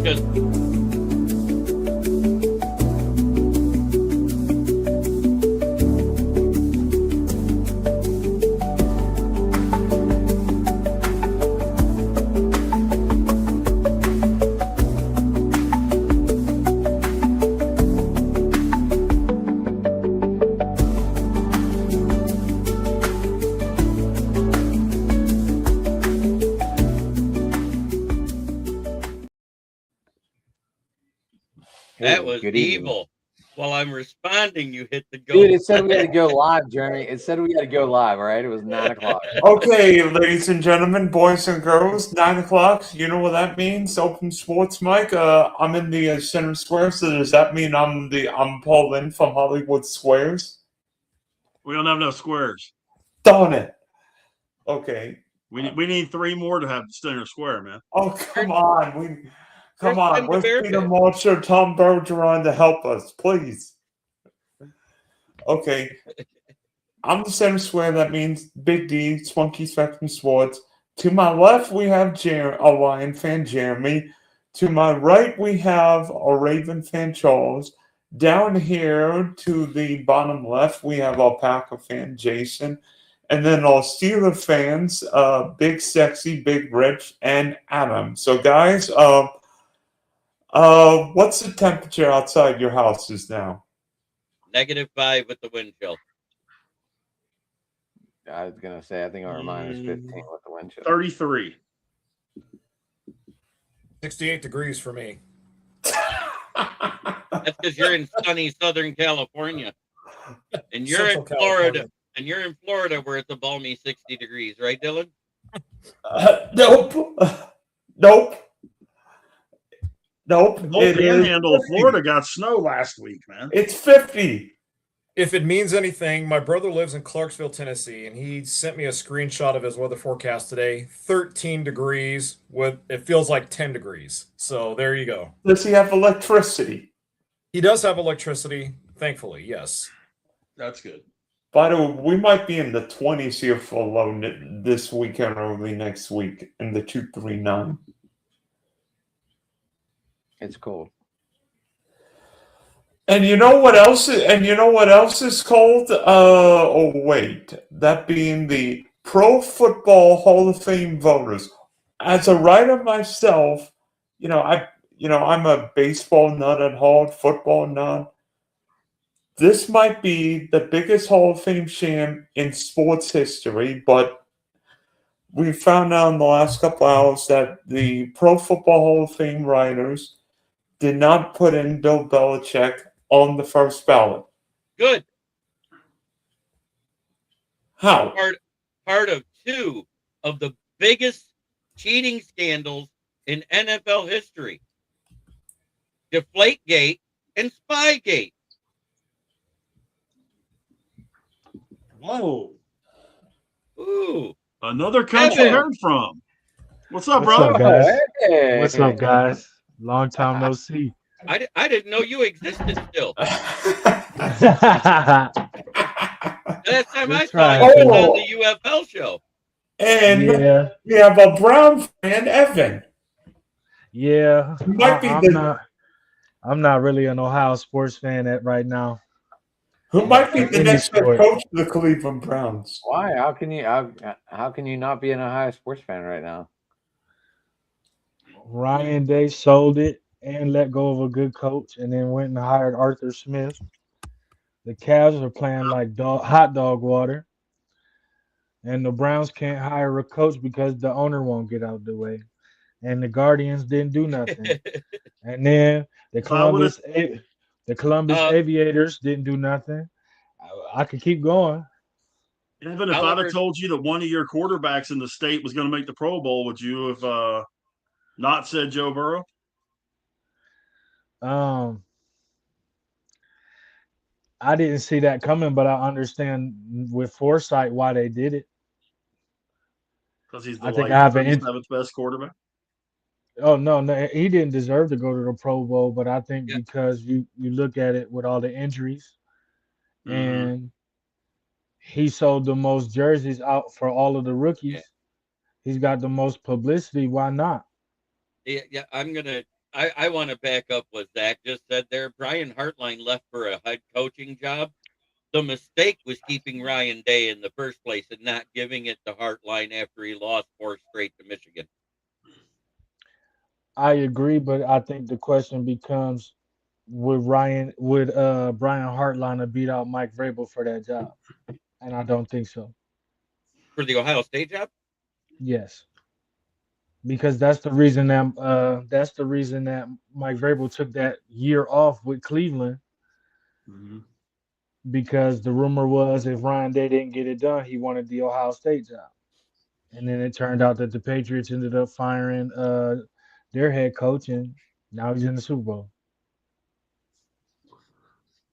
Because that was evil. While I'm responding, you hit the go. Dude, it said we had to go live, Jeremy. It said we had to go live, all right? It was 9 o'clock. Okay, ladies and gentlemen, boys and girls, 9 o'clock. You know what that means? Open sports mic. I'm in the center square, so does that mean I'm Paul Lynn from Hollywood Squares? We don't have no squares. Darn it. Okay. We need 3 more to have center square, man. Oh, come on. Come on. Where's Peter Marcher, Tom Bergeron to help us, please? Okay. I'm the center square. That means Big D, Spunky Spectrum Sports. To my left, we have a Lion fan, Jeremy. To my right, we have a Raven fan, Charles. Down here to the bottom left, we have our Packer fan, Jason. And then our Steeler fans, Big Sexy, Big Rich, and Adam. So, guys, what's the temperature outside your houses now? -5 with the wind chill. I was going to say, I think our mine is 15 with the wind chill. 33. 68 degrees for me. That's because you're in sunny Southern California. And you're Central in Florida. California. And you're in Florida where it's a balmy 60 degrees, right, Dylan? Nope. Nope. The whole panhandle of Florida got snow last week, man. It's 50. If it means anything, my brother lives in Clarksville, Tennessee, and he sent me a screenshot of his weather forecast today. 13 degrees with it feels like 10 degrees. So there you go. Does he have electricity? He does have electricity, thankfully, yes. That's good. By the way, we might be in the 20s here for low this weekend, early next week, in the 239. It's cold. And you know what else? Is cold? Oh wait, that being the Pro Football Hall of Fame voters. As a writer myself, I'm a baseball nut at heart, football nut. This might be the biggest Hall of Fame sham in sports history, but we found out in the last couple hours that the Pro Football Hall of Fame writers did not put in Bill Belichick on the first ballot. Good. How? Part of 2 of the biggest cheating scandals in NFL history. Deflategate and Spygate. Whoa. Ooh. Another coach we heard from. What's up, What's brother? up, guys? Hey. What's up, guys? Long time no see. I didn't know you existed still. Last time I saw you was on the UFL show. And yeah, we have a Brown fan, Evan. yeah. Might be I'm not really an Ohio sports fan right now. Who might be the Any next head sport. coach of the Cleveland Browns? Why? How can you not be an Ohio sports fan right now? Ryan Day sold it and let go of a good coach, and then went and hired Arthur Smith. The Cavs are playing like hot dog water, and the Browns can't hire a coach because the owner won't get out of the way, and the Guardians didn't do nothing. And then the Columbus Aviators didn't do nothing. I could keep going. Evan, if I'd have told you that one of your quarterbacks in the state was going to make the Pro Bowl, would you have not said Joe Burrow? I didn't see that coming, but I understand with foresight why they did it. Because he's the I think I have an 37th best quarterback. Oh no, he didn't deserve to go to the Pro Bowl, but I think because you look at it with all the injuries, and he sold the most jerseys out for all of the rookies. He's got the most publicity. Why not? Yeah, I'm gonna I want to back up what Zach just said there. Brian Hartline left for a head coaching job. The mistake was keeping Ryan Day in the first place and not giving it to Hartline after he lost 4 straight to Michigan. I agree, but I think the question becomes: would Brian Hartline have beat out Mike Vrabel for that job? And I don't think so. For the Ohio State job? Yes, because that's the reason that Mike Vrabel took that year off with Cleveland, because the rumor was if Ryan Day didn't get it done, he wanted the Ohio State job. And then it turned out that the Patriots ended up firing their head coach, and now he's in the Super Bowl.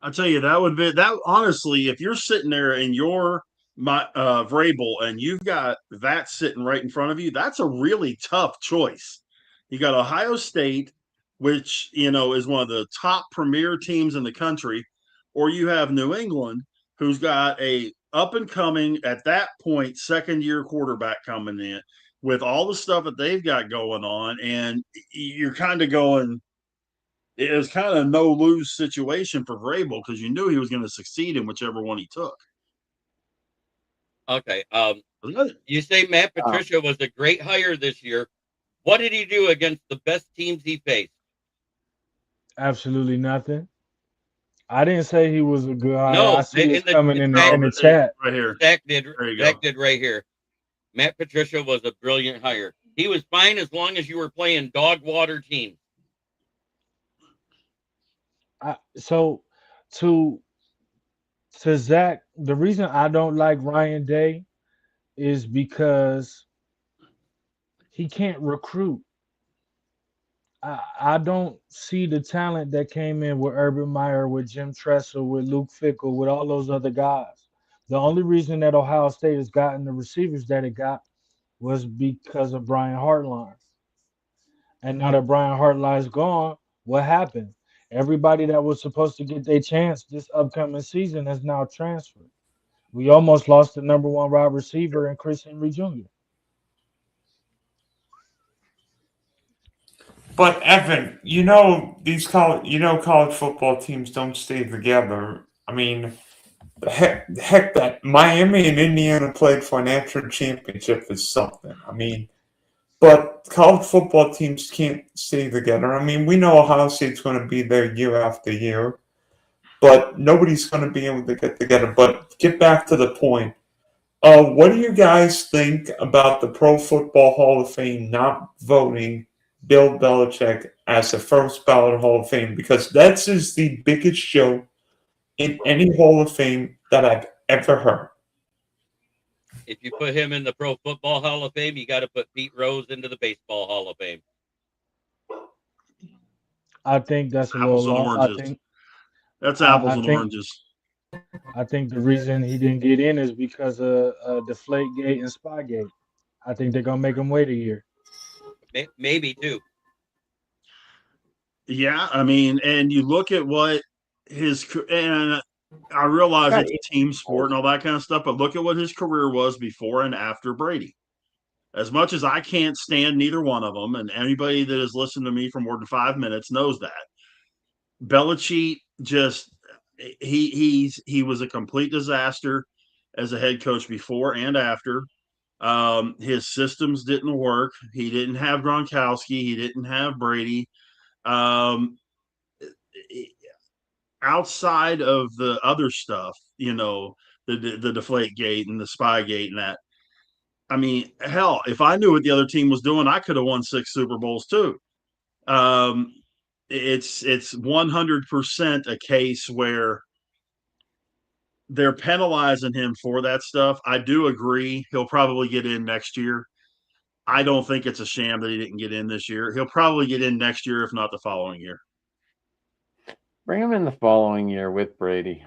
I tell you, that would be that. Honestly, if you're sitting there and you're Vrabel and you've got that sitting right in front of you, that's a really tough choice. You got Ohio State, which is one of the top premier teams in the country, or you have New England, who's got a up and coming at that point second-year quarterback coming in with all the stuff that they've got going on, and you're kind of going. It was kind of a no-lose situation for Vrabel because you knew he was going to succeed in whichever one he took. Okay. You say Matt Patricia was a great hire this year. What did he do against the best teams he faced? Absolutely nothing. I didn't say he was a good hire. No, I see it coming in the chat. Right here. Zach did right here. Matt Patricia was a brilliant hire. He was fine as long as you were playing dog water teams. So to Zach, the reason I don't like Ryan Day is because he can't recruit. I don't see the talent that came in with Urban Meyer, with Jim Tressel, with Luke Fickell, with all those other guys. The only reason that Ohio State has gotten the receivers that it got was because of Brian Hartline. And now that Brian Hartline's gone, what happened? Everybody that was supposed to get their chance this upcoming season has now transferred. We almost lost the number 1 wide receiver in Chris Henry Jr. But Evan, college football teams don't stay together. I mean, heck that Miami and Indiana played for a national championship is something. I mean, but college football teams can't stay together. I mean, we know Ohio State's going to be there year after year, but nobody's going to be able to get together. But get back to the point. What do you guys think about the Pro Football Hall of Fame not voting Bill Belichick as the first ballot Hall of Fame? Because that's is the biggest show in any Hall of Fame that I've ever heard. If you put him in the Pro Football Hall of Fame, you got to put Pete Rose into the Baseball Hall of Fame. I think that's a apples little and long. oranges. That's apples and oranges. I think the reason he didn't get in is because of Deflategate and Spygate. I think they're gonna make him wait a year. Maybe too. Yeah, I mean, and you look at what and I realize it's a team sport and all that kind of stuff, but look at what his career was before and after Brady. As much as I can't stand neither one of them, and anybody that has listened to me for more than 5 minutes knows that, Belichick he was a complete disaster as a head coach before and after. His systems didn't work. He didn't have Gronkowski. He didn't have Brady. Outside of the other stuff, the Deflategate and the Spygate and that. I mean, hell, if I knew what the other team was doing, I could have won 6 Super Bowls too. It's 100% a case where they're penalizing him for that stuff. I do agree. He'll probably get in next year. I don't think it's a sham that he didn't get in this year. He'll probably get in next year, if not the following year. Bring him in the following year with Brady.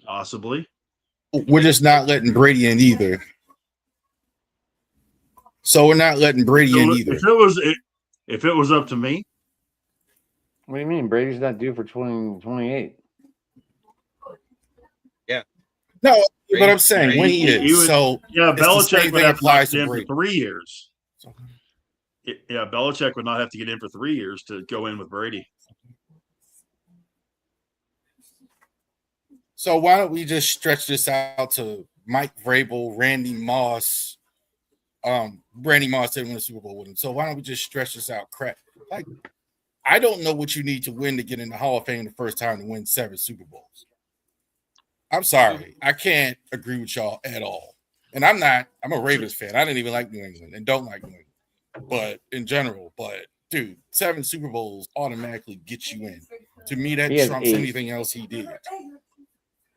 Possibly. We're just not letting Brady in either. So we're not letting Brady in either. If it was up to me. What do you mean? Brady's not due for 2028. Yeah. No, but I'm saying when he is. Belichick would have applies to to him for Brady. 3 years. Yeah, Belichick would not have to get in for 3 years to go in with Brady. So why don't we just stretch this out to Mike Vrabel, Randy Moss? Randy Moss didn't win the Super Bowl with him. So why don't we just stretch this out? Crap. Like, I don't know what you need to win to get in the Hall of Fame the first time to win 7 Super Bowls. I'm sorry. I can't agree with y'all at all. And I'm a Ravens fan. I didn't even like New England and don't like New England. But in general, dude, 7 Super Bowls automatically get you in. To me, that trumps anything else he did.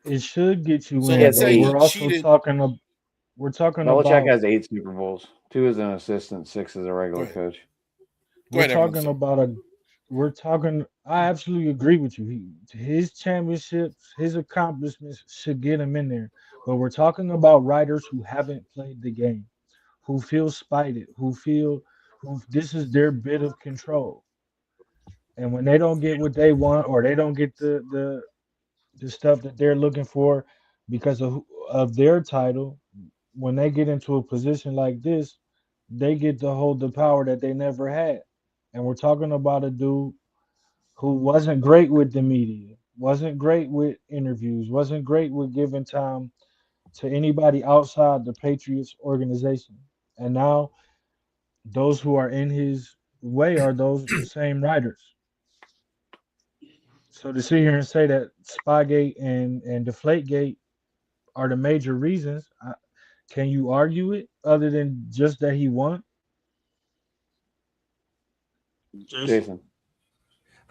It should get you So in. let's But say we're he also cheated. we're talking Belichick about has 8 Super Bowls, 2 as an assistant, 6 as a regular coach. we're talking about I absolutely agree with you. His championships, his accomplishments should get him in there. But we're talking about writers who haven't played the game, who feel spited, who this is their bit of control. And when they don't get what they want, or they don't get the stuff that they're looking for because of their title, when they get into a position like this, they get to hold the power that they never had. And we're talking about a dude who wasn't great with the media, wasn't great with interviews, wasn't great with giving time to anybody outside the Patriots organization. And now those who are in his way are those same writers. So to sit here and say that Spygate and Deflategate are the major reasons, can you argue it other than just that he won? Jason.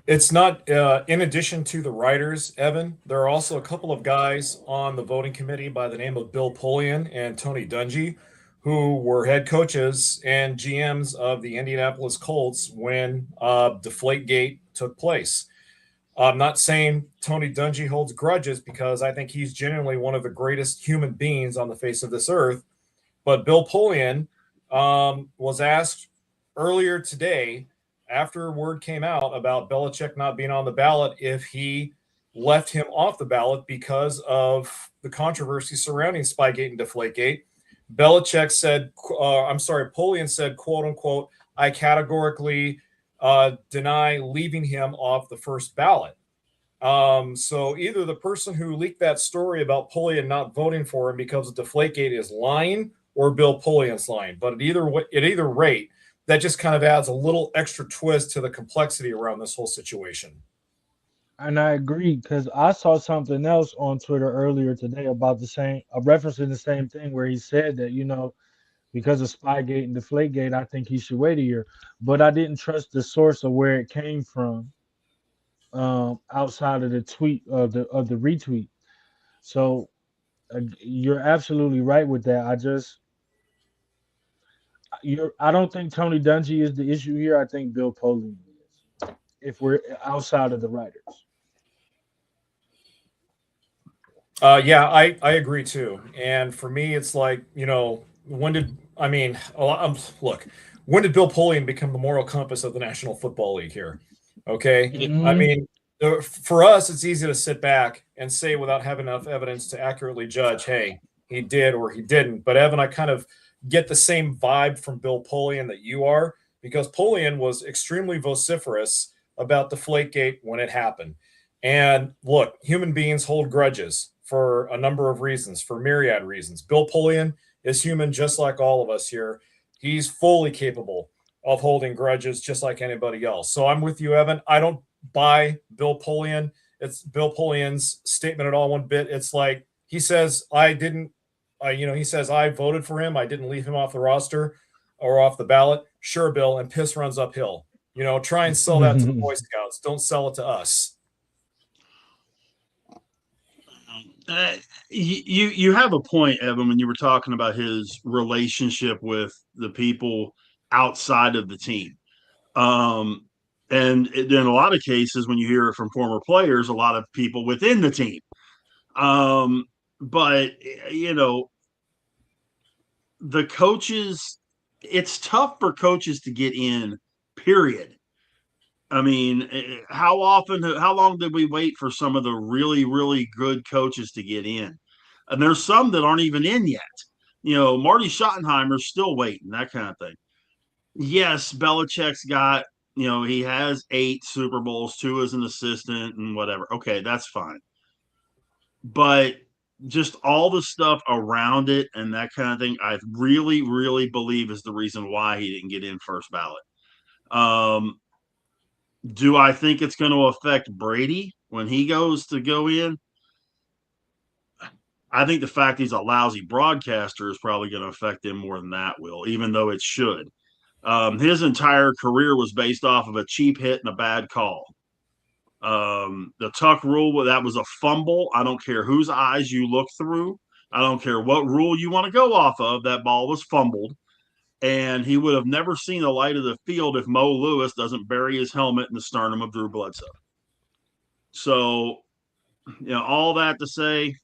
It's not, in addition to the writers, Evan, there are also a couple of guys on the voting committee by the name of Bill Polian and Tony Dungy, who were head coaches and GMs of the Indianapolis Colts when Deflategate took place. I'm not saying Tony Dungy holds grudges, because I think he's genuinely one of the greatest human beings on the face of this earth. But Bill Polian was asked earlier today, after word came out about Belichick not being on the ballot, if he left him off the ballot because of the controversy surrounding Spygate and Deflategate. Polian said, quote unquote, I categorically deny leaving him off the first ballot. So either the person who leaked that story about Polian not voting for him because of Deflategate is lying, or Bill Polian's lying. But at either rate, that just kind of adds a little extra twist to the complexity around this whole situation. And I agree, because I saw something else on Twitter earlier today about referencing the same thing, where he said that, because of Spygate and Deflategate, I think he should wait a year. But I didn't trust the source of where it came from, outside of the tweet of the retweet. So you're absolutely right with that. I don't think Tony Dungy is the issue here. I think Bill Polian is, if we're outside of the writers. Yeah, I agree too. And for me, it's like, when did Bill Polian become the moral compass of the National Football League here? Okay. Mhm. I mean, for us, it's easy to sit back and say without having enough evidence to accurately judge, hey, he did or he didn't. But Evan, I kind of get the same vibe from Bill Polian that you are, because Polian was extremely vociferous about Deflategate when it happened. And look, human beings hold grudges for a number of reasons, for myriad reasons. Bill Polian is human just like all of us here. He's fully capable of holding grudges just like anybody else. So I'm with you, Evan. I don't buy Bill Polian. It's Bill Polian's statement at all one bit. It's like he says, he says, I voted for him. I didn't leave him off the roster or off the ballot. Sure, Bill, and piss runs uphill. Try and sell that to the Boy Scouts. Don't sell it to us. You have a point, Evan, when you were talking about his relationship with the people outside of the team. And in a lot of cases, when you hear it from former players, a lot of people within the team. But, the coaches, it's tough for coaches to get in, period. I mean, how long did we wait for some of the really, really good coaches to get in? And there's some that aren't even in yet. Marty Schottenheimer's still waiting, that kind of thing. yes, Belichick's got, he has 8 Super Bowls, 2 as an assistant and whatever. Okay, that's fine. But just all the stuff around it and that kind of thing, I really, really believe is the reason why he didn't get in first ballot. Do I think it's going to affect Brady when he goes to go in? I think the fact he's a lousy broadcaster is probably going to affect him more than that will, even though it should. His entire career was based off of a cheap hit and a bad call. The Tuck rule, that was a fumble. I don't care whose eyes you look through. I don't care what rule you want to go off of. That ball was fumbled. And he would have never seen the light of the field if Mo Lewis doesn't bury his helmet in the sternum of Drew Bledsoe. So, all that to say,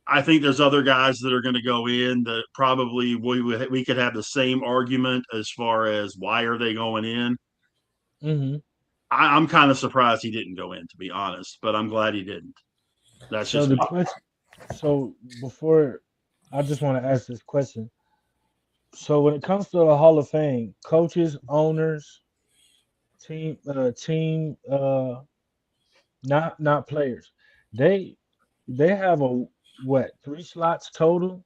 I think there's other guys that are going to go in that probably we could have the same argument as far as why are they going in. Mm-hmm. I'm kind of surprised he didn't go in, to be honest, but I'm glad he didn't. That's So just the me. question. So before, I just want to ask this question. So when it comes to the Hall of Fame, coaches, owners, team, not players, they have a what 3 slots total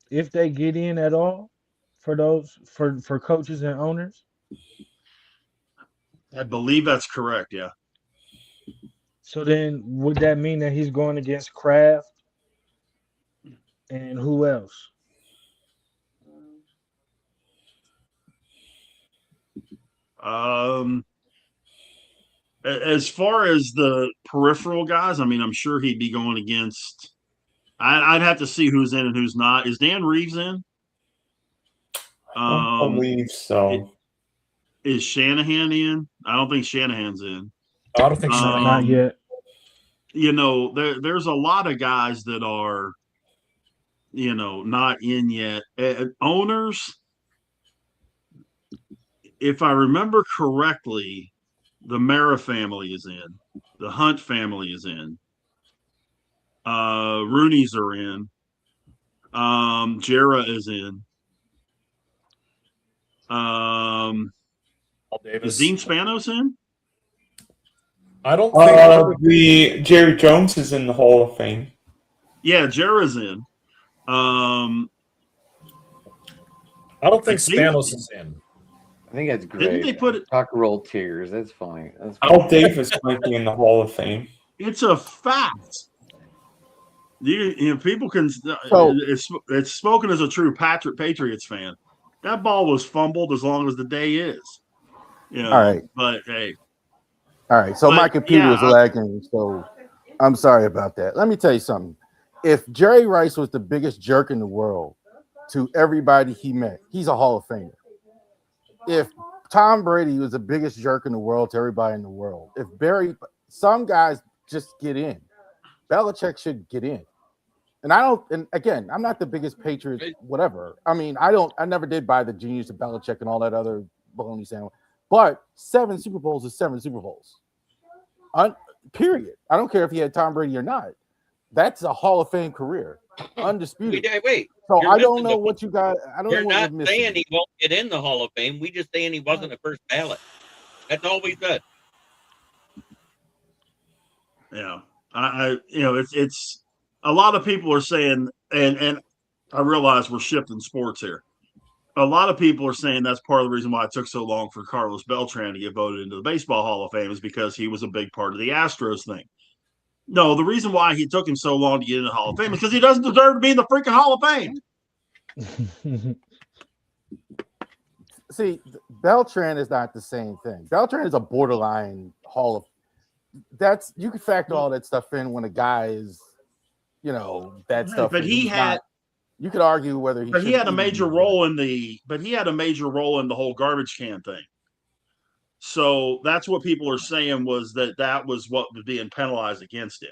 if they get in at all for those for coaches and owners. I believe that's correct. Yeah. So then would that mean that he's going against Kraft and who else? As far as the peripheral guys, I mean, I'm sure he'd be going against. I'd have to see who's in and who's not. Is Dan Reeves in? I believe so. Is Shanahan in? I don't think Shanahan's in. I don't think so. Not yet. There's a lot of guys that are, not in yet. Owners, if I remember correctly, the Mara family is in. The Hunt family is in. Rooney's are in. Jera is in. Al Is Davis. Dean Spanos in? I don't think. The Jerry Jones is in the Hall of Fame. Yeah, Jera's in. I don't think I think- Spanos is in. I think that's great. Didn't they put it? Talk roll tears. That's funny. That's Al Davis might be in the Hall of Fame. It's a fact. People can. So- It's spoken as a true Patriots fan. That ball was fumbled as long as the day is. All right. But hey, All right, so But, my computer yeah, was lagging, so I'm sorry about that. Let me tell you something. If Jerry Rice was the biggest jerk in the world to everybody he met, he's a Hall of Famer. If Tom Brady was the biggest jerk in the world to everybody in the world, some guys just get in. Belichick should get in. And again, I'm not the biggest Patriots, whatever. I mean, I never did buy the genius of Belichick and all that other baloney sandwich. But 7 Super Bowls is 7 Super Bowls. Period. I don't care if he had Tom Brady or not. That's a Hall of Fame career. Undisputed. Wait. So You're I don't missing know the what you got. I don't You're know what not you're missing. saying he won't get in the Hall of Fame. We just saying he wasn't a first ballot. That's all we said. yeah, it's a lot of people are saying, and I realize we're shifting sports here. A lot of people are saying that's part of the reason why it took so long for Carlos Beltran to get voted into the Baseball Hall of Fame is because he was a big part of the Astros thing. No, the reason why he took him so long to get in the Hall of Fame is because he doesn't deserve to be in the freaking Hall of Fame. See, Beltran is not the same thing. Beltran is a borderline Hall of. You can factor all that stuff in when a guy is, that stuff. But he had. You could argue whether he. But he had a major role in the. But he had a major role in the whole garbage can thing. So that's what people are saying was that was what was being penalized against him.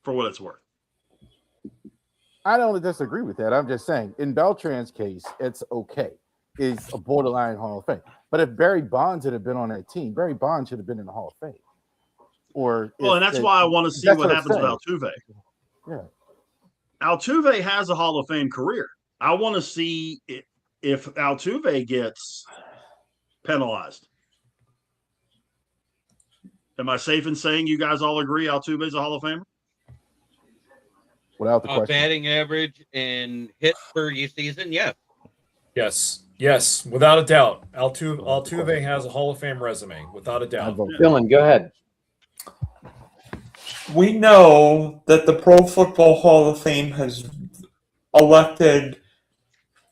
For what it's worth. I don't disagree with that. I'm just saying, in Beltran's case, it's okay. It's a borderline Hall of Fame. But if Barry Bonds had been on that team, Barry Bonds should have been in the Hall of Fame. And that's why I want to see what happens with Altuve. Yeah. Altuve has a Hall of Fame career. I want to see if Altuve gets penalized. Am I safe in saying you guys all agree Altuve is a Hall of Famer? Without the question. Batting average and hits per season, yes. Yes, without a doubt. Altuve has a Hall of Fame resume, without a doubt. Dylan, go ahead. We know that the Pro Football Hall of Fame has elected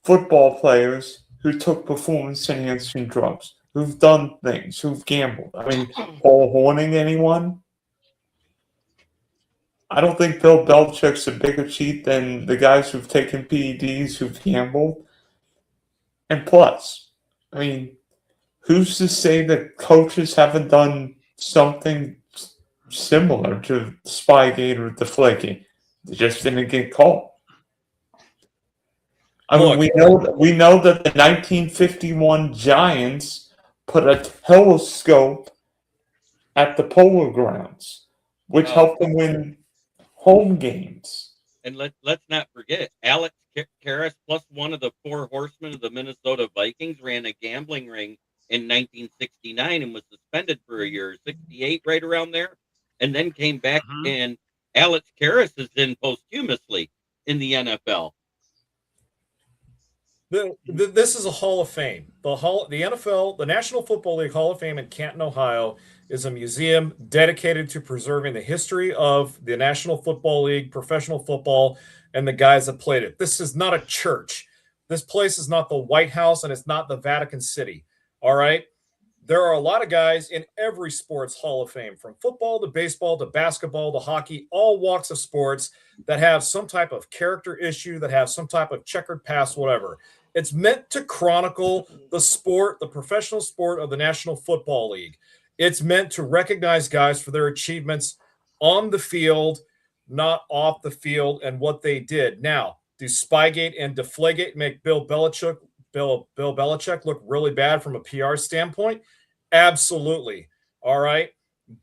football players who took performance-enhancing drugs, who've done things, who've gambled. I mean, Paul Horning, anyone? I don't think Bill Belichick's a bigger cheat than the guys who've taken PEDs, who've gambled. And plus, I mean, who's to say that coaches haven't done something similar to Spygate or Deflategate? They just didn't get caught. I mean, we know that the 1951 Giants put a telescope at the Polo Grounds, which helped them win home games. And let's not forget, Alex Karras, plus one of the four horsemen of the Minnesota Vikings, ran a gambling ring in 1969 and was suspended for a year, 68, right around there, and then came back. And Alex Karras is in posthumously in the NFL. This is a Hall of Fame. The NFL, the National Football League Hall of Fame in Canton, Ohio, is a museum dedicated to preserving the history of the National Football League, professional football, and the guys that played it. This is not a church. This place is not the White House, and it's not the Vatican City. All right? There are a lot of guys in every sports Hall of Fame, from football to baseball to basketball to hockey, all walks of sports that have some type of character issue, that have some type of checkered past, whatever. It's meant to chronicle the sport, the professional sport of the National Football League. It's meant to recognize guys for their achievements on the field, not off the field, and what they did. Now, do Spygate and Deflategate make Bill Belichick look really bad from a PR standpoint? Absolutely. All right.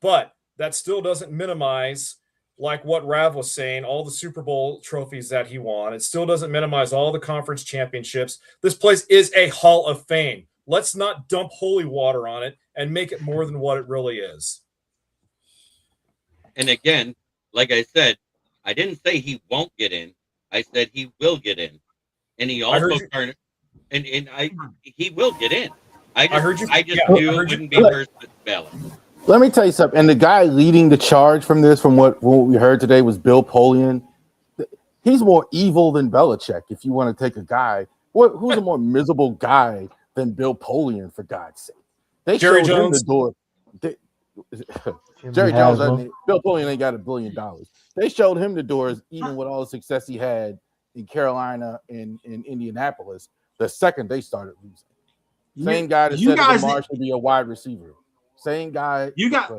But that still doesn't minimize, like what Rav was saying, all the Super Bowl trophies that he won. It still doesn't minimize all the conference championships. This place is a Hall of Fame. Let's not dump holy water on it and make it more than what it really is. And again, like I said, I didn't say he won't get in. I said he will get in. And he also he will get in. I just knew it wouldn't be first ballot. Let me tell you something. And the guy leading the charge from this, from what we heard today, was Bill Polian. He's more evil than Belichick. If you want to take a guy, who's a more miserable guy than Bill Polian, for God's sake? They Jerry showed Jones. him the door. Jerry Jones, Bill Polian ain't got $1 billion. They showed him the doors, even with all the success he had in Carolina and in Indianapolis, the second they started losing. Same guy that said Lamar should be a wide receiver. Same guy. You guys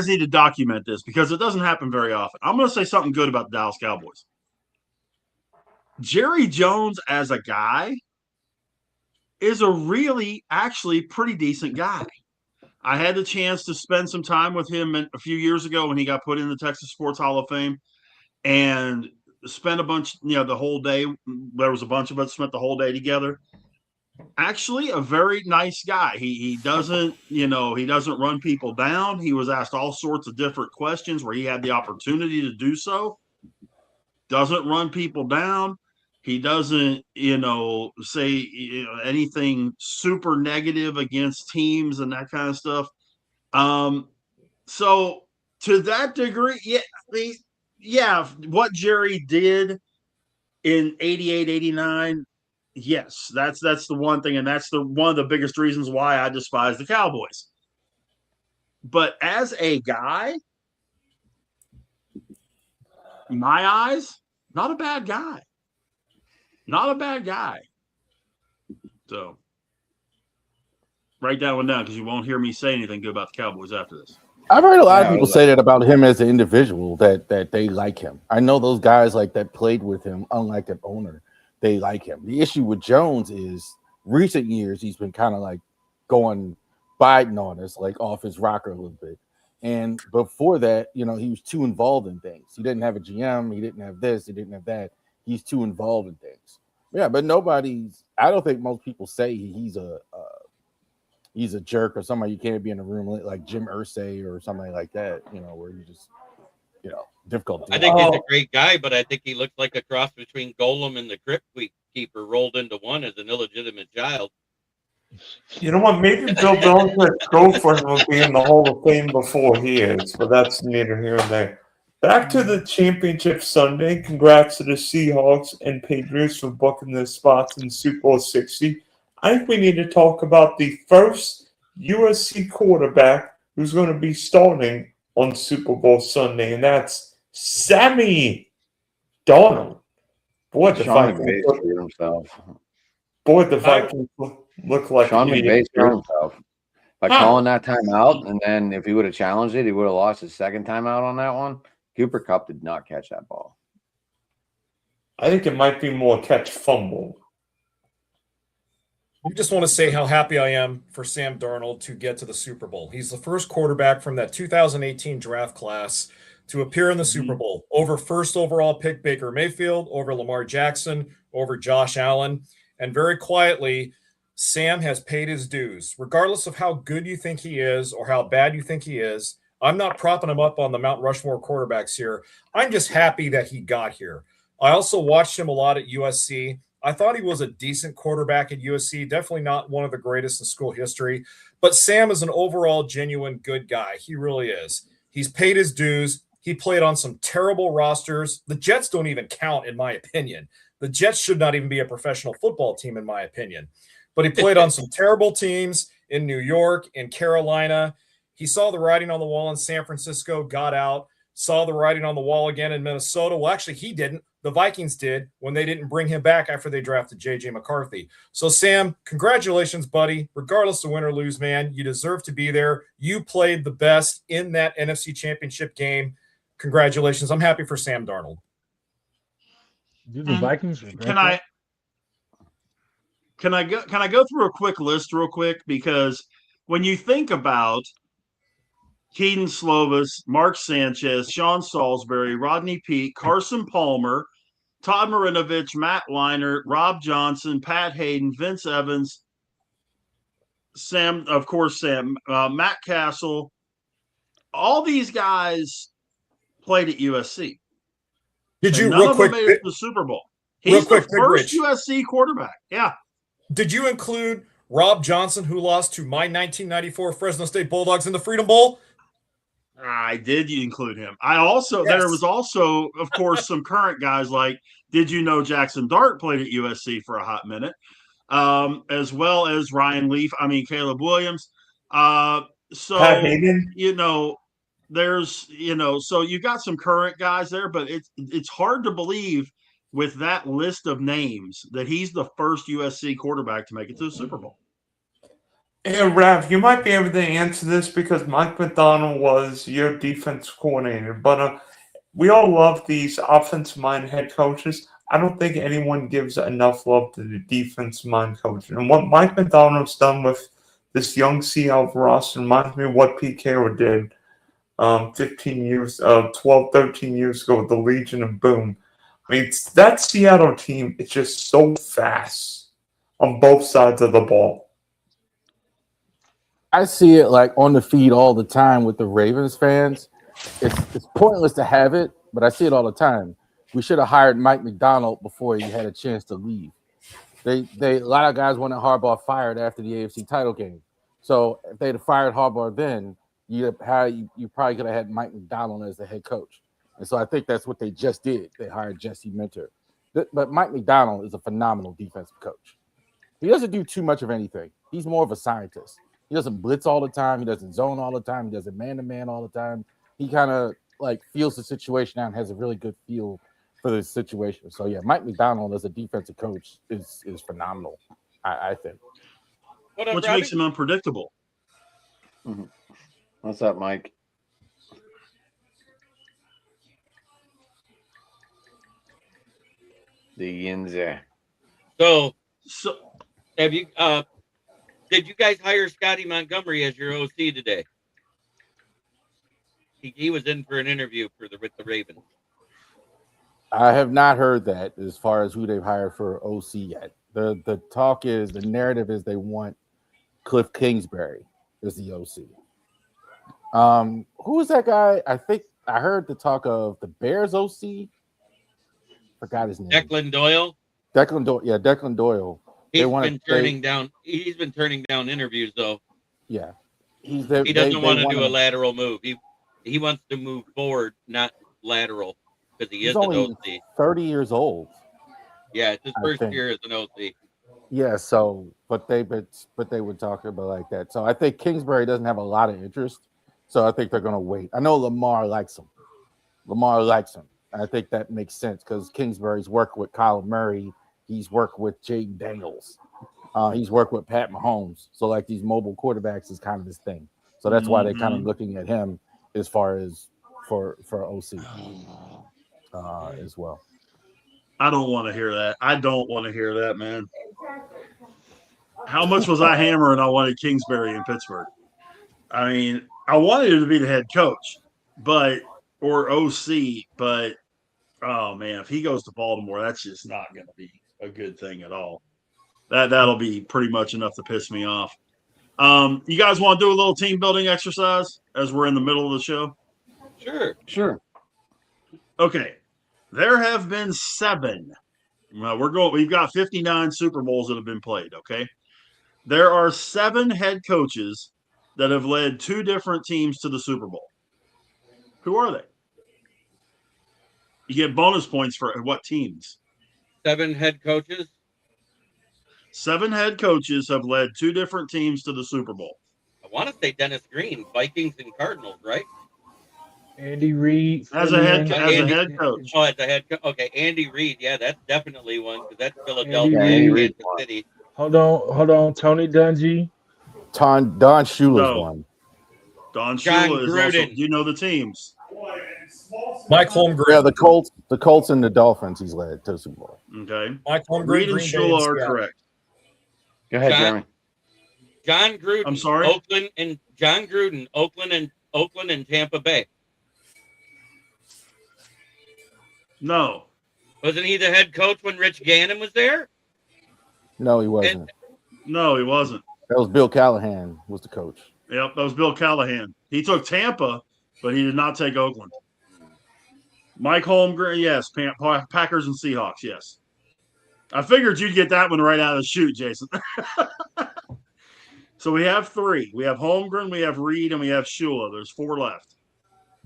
need to document this because it doesn't happen very often. I'm going to say something good about the Dallas Cowboys. Jerry Jones as a guy is a really, actually pretty decent guy. I had the chance to spend some time with him a few years ago when he got put in the Texas Sports Hall of Fame, and spent a bunch, the whole day. There was a bunch of us spent the whole day together. Actually, a very nice guy. He doesn't, he doesn't run people down. He was asked all sorts of different questions where he had the opportunity to do so. Doesn't run people down. He doesn't, say anything super negative against teams and that kind of stuff. So to that degree, what Jerry did in 88, 89, yes, that's the one thing, and that's one of the biggest reasons why I despise the Cowboys. But as a guy, in my eyes, not a bad guy. Not a bad guy. So write that one down because you won't hear me say anything good about the Cowboys after this. I've heard a lot of people say that about him as an individual, that they like him. I know those guys that played with him, unlike the owner, they like him. The issue with Jones is recent years he's been kind of going Biden on us, off his rocker a little bit. And before that, he was too involved in things. He didn't have a GM. He didn't have this. He didn't have that. he's too involved in things. Yeah, but I don't think most people say he's a jerk or somebody you can't be in a room like Jim Irsay or somebody like that, where you just, difficult. I think he's a great guy, but I think he looks like a cross between Golem and the Crypt Keeper rolled into one as an illegitimate child. You know what? Maybe Bill Belichick's girlfriend will be in the Hall of Fame before he is, but that's neither here nor there. Back to the championship Sunday. Congrats to the Seahawks and Patriots for booking their spots in Super Bowl 60. I think we need to talk about the first USC quarterback who's going to be starting on Super Bowl Sunday, and that's Sammy Darnold. Boy, the Vikings look like Sean McVay screwed himself by calling that timeout, and then if he would have challenged it, he would have lost his second timeout on that one. Cooper Kupp did not catch that ball. I think it might be more catch fumble. I just want to say how happy I am for Sam Darnold to get to the Super Bowl. He's the first quarterback from that 2018 draft class to appear in the Super Bowl over first overall pick Baker Mayfield, over Lamar Jackson, over Josh Allen. And very quietly, Sam has paid his dues. Regardless of how good you think he is or how bad you think he is, I'm not propping him up on the Mount Rushmore quarterbacks here. I'm just happy that he got here. I also watched him a lot at USC. I thought he was a decent quarterback at USC, definitely not one of the greatest in school history. But Sam is an overall genuine good guy. He really is. He's paid his dues. He played on some terrible rosters. The Jets don't even count, in my opinion. The Jets should not even be a professional football team, in my opinion. But he played on some terrible teams in New York, in Carolina. He saw the writing on the wall in San Francisco, got out, saw the writing on the wall again in Minnesota. Well, actually, he didn't. The Vikings did when they didn't bring him back after they drafted J.J. McCarthy. So, Sam, congratulations, buddy. Regardless of win or lose, man, you deserve to be there. You played the best in that NFC Championship game. Congratulations. I'm happy for Sam Darnold. Do the Vikings Can I go through a quick list real quick? Because when you think about Keaton Slovis, Mark Sanchez, Sean Salisbury, Rodney Peete, Carson Palmer, Todd Marinovich, Matt Leinart, Rob Johnson, Pat Hayden, Vince Evans, Matt Castle, all these guys played at USC. Did you, none real of quick, them made it to the Super Bowl. He's the first USC quarterback. Yeah. Did you include Rob Johnson, who lost to my 1994 Fresno State Bulldogs in the Freedom Bowl? I did include him. There was also, of course, some current guys like, did you know Jackson Dart played at USC for a hot minute, as well as Ryan Leaf. Caleb Williams. Pat Hayden. So you got some current guys there, but it's hard to believe with that list of names that he's the first USC quarterback to make it to the Super Bowl. Hey, Rav, you might be able to answer this because Mike McDonald was your defense coordinator, but we all love these offensive-minded head coaches. I don't think anyone gives enough love to the defensive-minded coach. And what Mike McDonald's done with this young Seattle roster reminds me of what Pete Carroll did 13 years ago with the Legion of Boom. That Seattle team is just so fast on both sides of the ball. I see it like on the feed all the time with the Ravens fans. It's pointless to have it, but I see it all the time. We should have hired Mike McDonald before he had a chance to leave. A lot of guys wanted Harbaugh fired after the AFC title game. So if they'd have fired Harbaugh then, you probably could have had Mike McDonald as the head coach. And so I think that's what they just did. They hired Jesse Minter. But Mike McDonald is a phenomenal defensive coach. He doesn't do too much of anything. He's more of a scientist. He doesn't blitz all the time. He doesn't zone all the time. He doesn't man-to-man all the time. He kind of like feels the situation out and has a really good feel for the situation. So, yeah, Mike McDonald as a defensive coach is phenomenal, I think. Which makes him unpredictable. Mm-hmm. What's up, Mike? The Yinzer. So have you did you guys hire Scotty Montgomery as your OC today? He was in for an interview with the Ravens. I have not heard that as far as who they've hired for OC yet. The talk is, the narrative is they want Cliff Kingsbury as the OC. Who is that guy? I think I heard the talk of the Bears OC. Forgot his name. Declan Doyle. Declan Doyle. Yeah, Declan Doyle. He's been turning down interviews though. Yeah. He doesn't want to do a lateral move. He wants to move forward, not lateral, because he is an OC. 30 years old. Yeah, it's his first year as an OC. Yeah, so but they would talk about like that. So I think Kingsbury doesn't have a lot of interest. So I think they're gonna wait. I know Lamar likes him. I think that makes sense because Kingsbury's worked with Kyler Murray. He's worked with Jaden Daniels. He's worked with Pat Mahomes. So like these mobile quarterbacks is kind of his thing. So that's why they're kind of looking at him as far as for OC as well. I don't want to hear that. I don't want to hear that, man. How much was I hammering? I wanted Kingsbury in Pittsburgh. I mean, I wanted him to be the head coach, or OC, but oh man, if he goes to Baltimore, that's just not going to be a good thing at all. That'll be pretty much enough to piss me off. You guys want to do a little team building exercise as we're in the middle of the show? Sure. Okay. There have been 7. We've got 59 Super Bowls that have been played, okay? There are 7 head coaches that have led 2 different teams to the Super Bowl. Who are they? You get bonus points for what teams? 7 head coaches. 7 head coaches have led 2 different teams to the Super Bowl. I want to say Dennis Green, Vikings and Cardinals, right? Andy Reid as a head coach. Oh, as a head coach. Okay, Andy Reid. Yeah, that's definitely one because that's Philadelphia Andy and Kansas City. Hold on. Tony Dungy. Don Shula's one. Don John Shula is Gruden. also. You know the teams. Mike Holmgren. Yeah, the Colts and the Dolphins he's led to the Super Bowl. Okay. Mike Holmgren. Reid and Shula are correct. Go ahead, Jeremy. John Gruden. I'm sorry. John Gruden, Oakland and Tampa Bay. No. Wasn't he the head coach when Rich Gannon was there? No, he wasn't. No, he wasn't. That was Bill Callahan was the coach. Yep, that was Bill Callahan. He took Tampa, but he did not take Oakland. Mike Holmgren, yes. Packers and Seahawks, yes. I figured you'd get that one right out of the chute, Jason. So we have 3. We have Holmgren, we have Reid, and we have Shula. There's 4 left.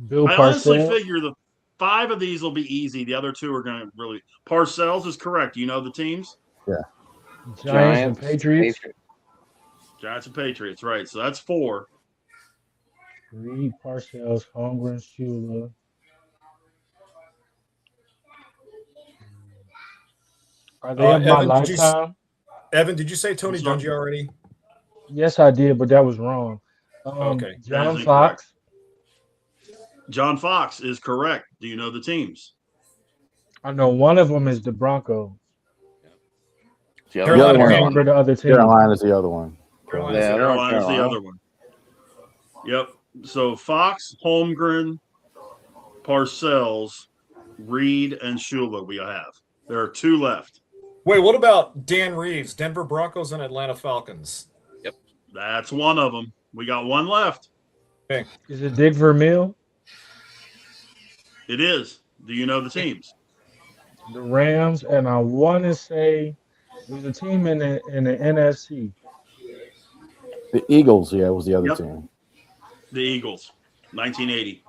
Bill I Parcells. honestly figure the 5 of these will be easy. The other 2 are going to really. Parcells is correct. You know the teams? Yeah. Giants and Patriots. Giants and Patriots, right. So that's 4. Reid, Parcells, Holmgren, Shula. Are they in my lifetime? Evan, did you say Tony Dungy already? Yes, I did, but that was wrong. Okay. John Fox. John Fox is correct. Do you know the teams? I know one of them is the Broncos. The I don't remember the other team. Carolina's the other one. Carolina's the other one. Yep. So Fox, Holmgren, Parcells, Reid, and Shula we have. There are 2 left. Wait, what about Dan Reeves, Denver Broncos and Atlanta Falcons? Yep. That's one of them. We got 1 left. Okay. Is it Dick Vermeil? It is. Do you know the teams? The Rams, and I want to say there's a team in the NFC. The Eagles, yeah, was the other team. The Eagles, 1980.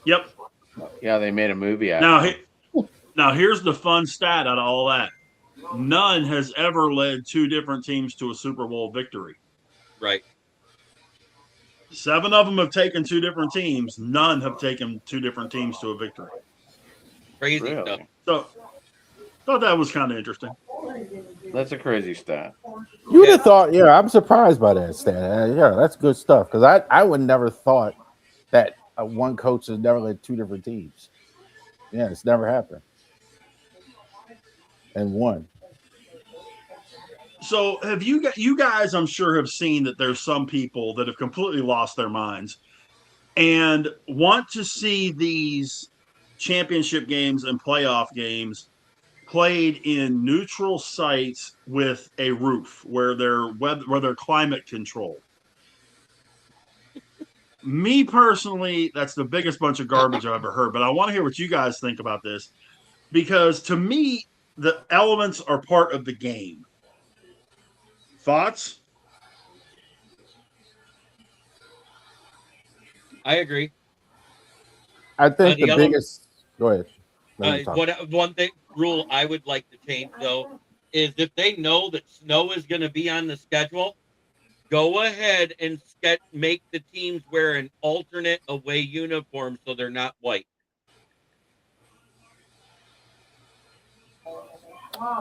Yep. Yeah, they made a movie out Now, of it. now here's the fun stat out of all that. None has ever led 2 different teams to a Super Bowl victory. Right. 7 of them have taken 2 different teams. None have taken 2 different teams to a victory. Crazy Really? stuff. So, thought that was kind of interesting. That's a crazy stat. You would have thought, yeah, I'm surprised by that stat. Yeah, that's good stuff because I would never thought that one coach has never led 2 different teams. Yeah, it's never happened. And won. So have you guys, I'm sure, have seen that there's some people that have completely lost their minds and want to see these championship games and playoff games played in neutral sites with a roof where they're climate controlled. Me personally, that's the biggest bunch of garbage I've ever heard, but I want to hear what you guys think about this, because to me, the elements are part of the game. Thoughts? I agree. I think the the other- biggest. Go ahead. Let me talk. One thing rule I would like to change though is if they know that snow is going to be on the schedule, go ahead and make the teams wear an alternate away uniform so they're not white.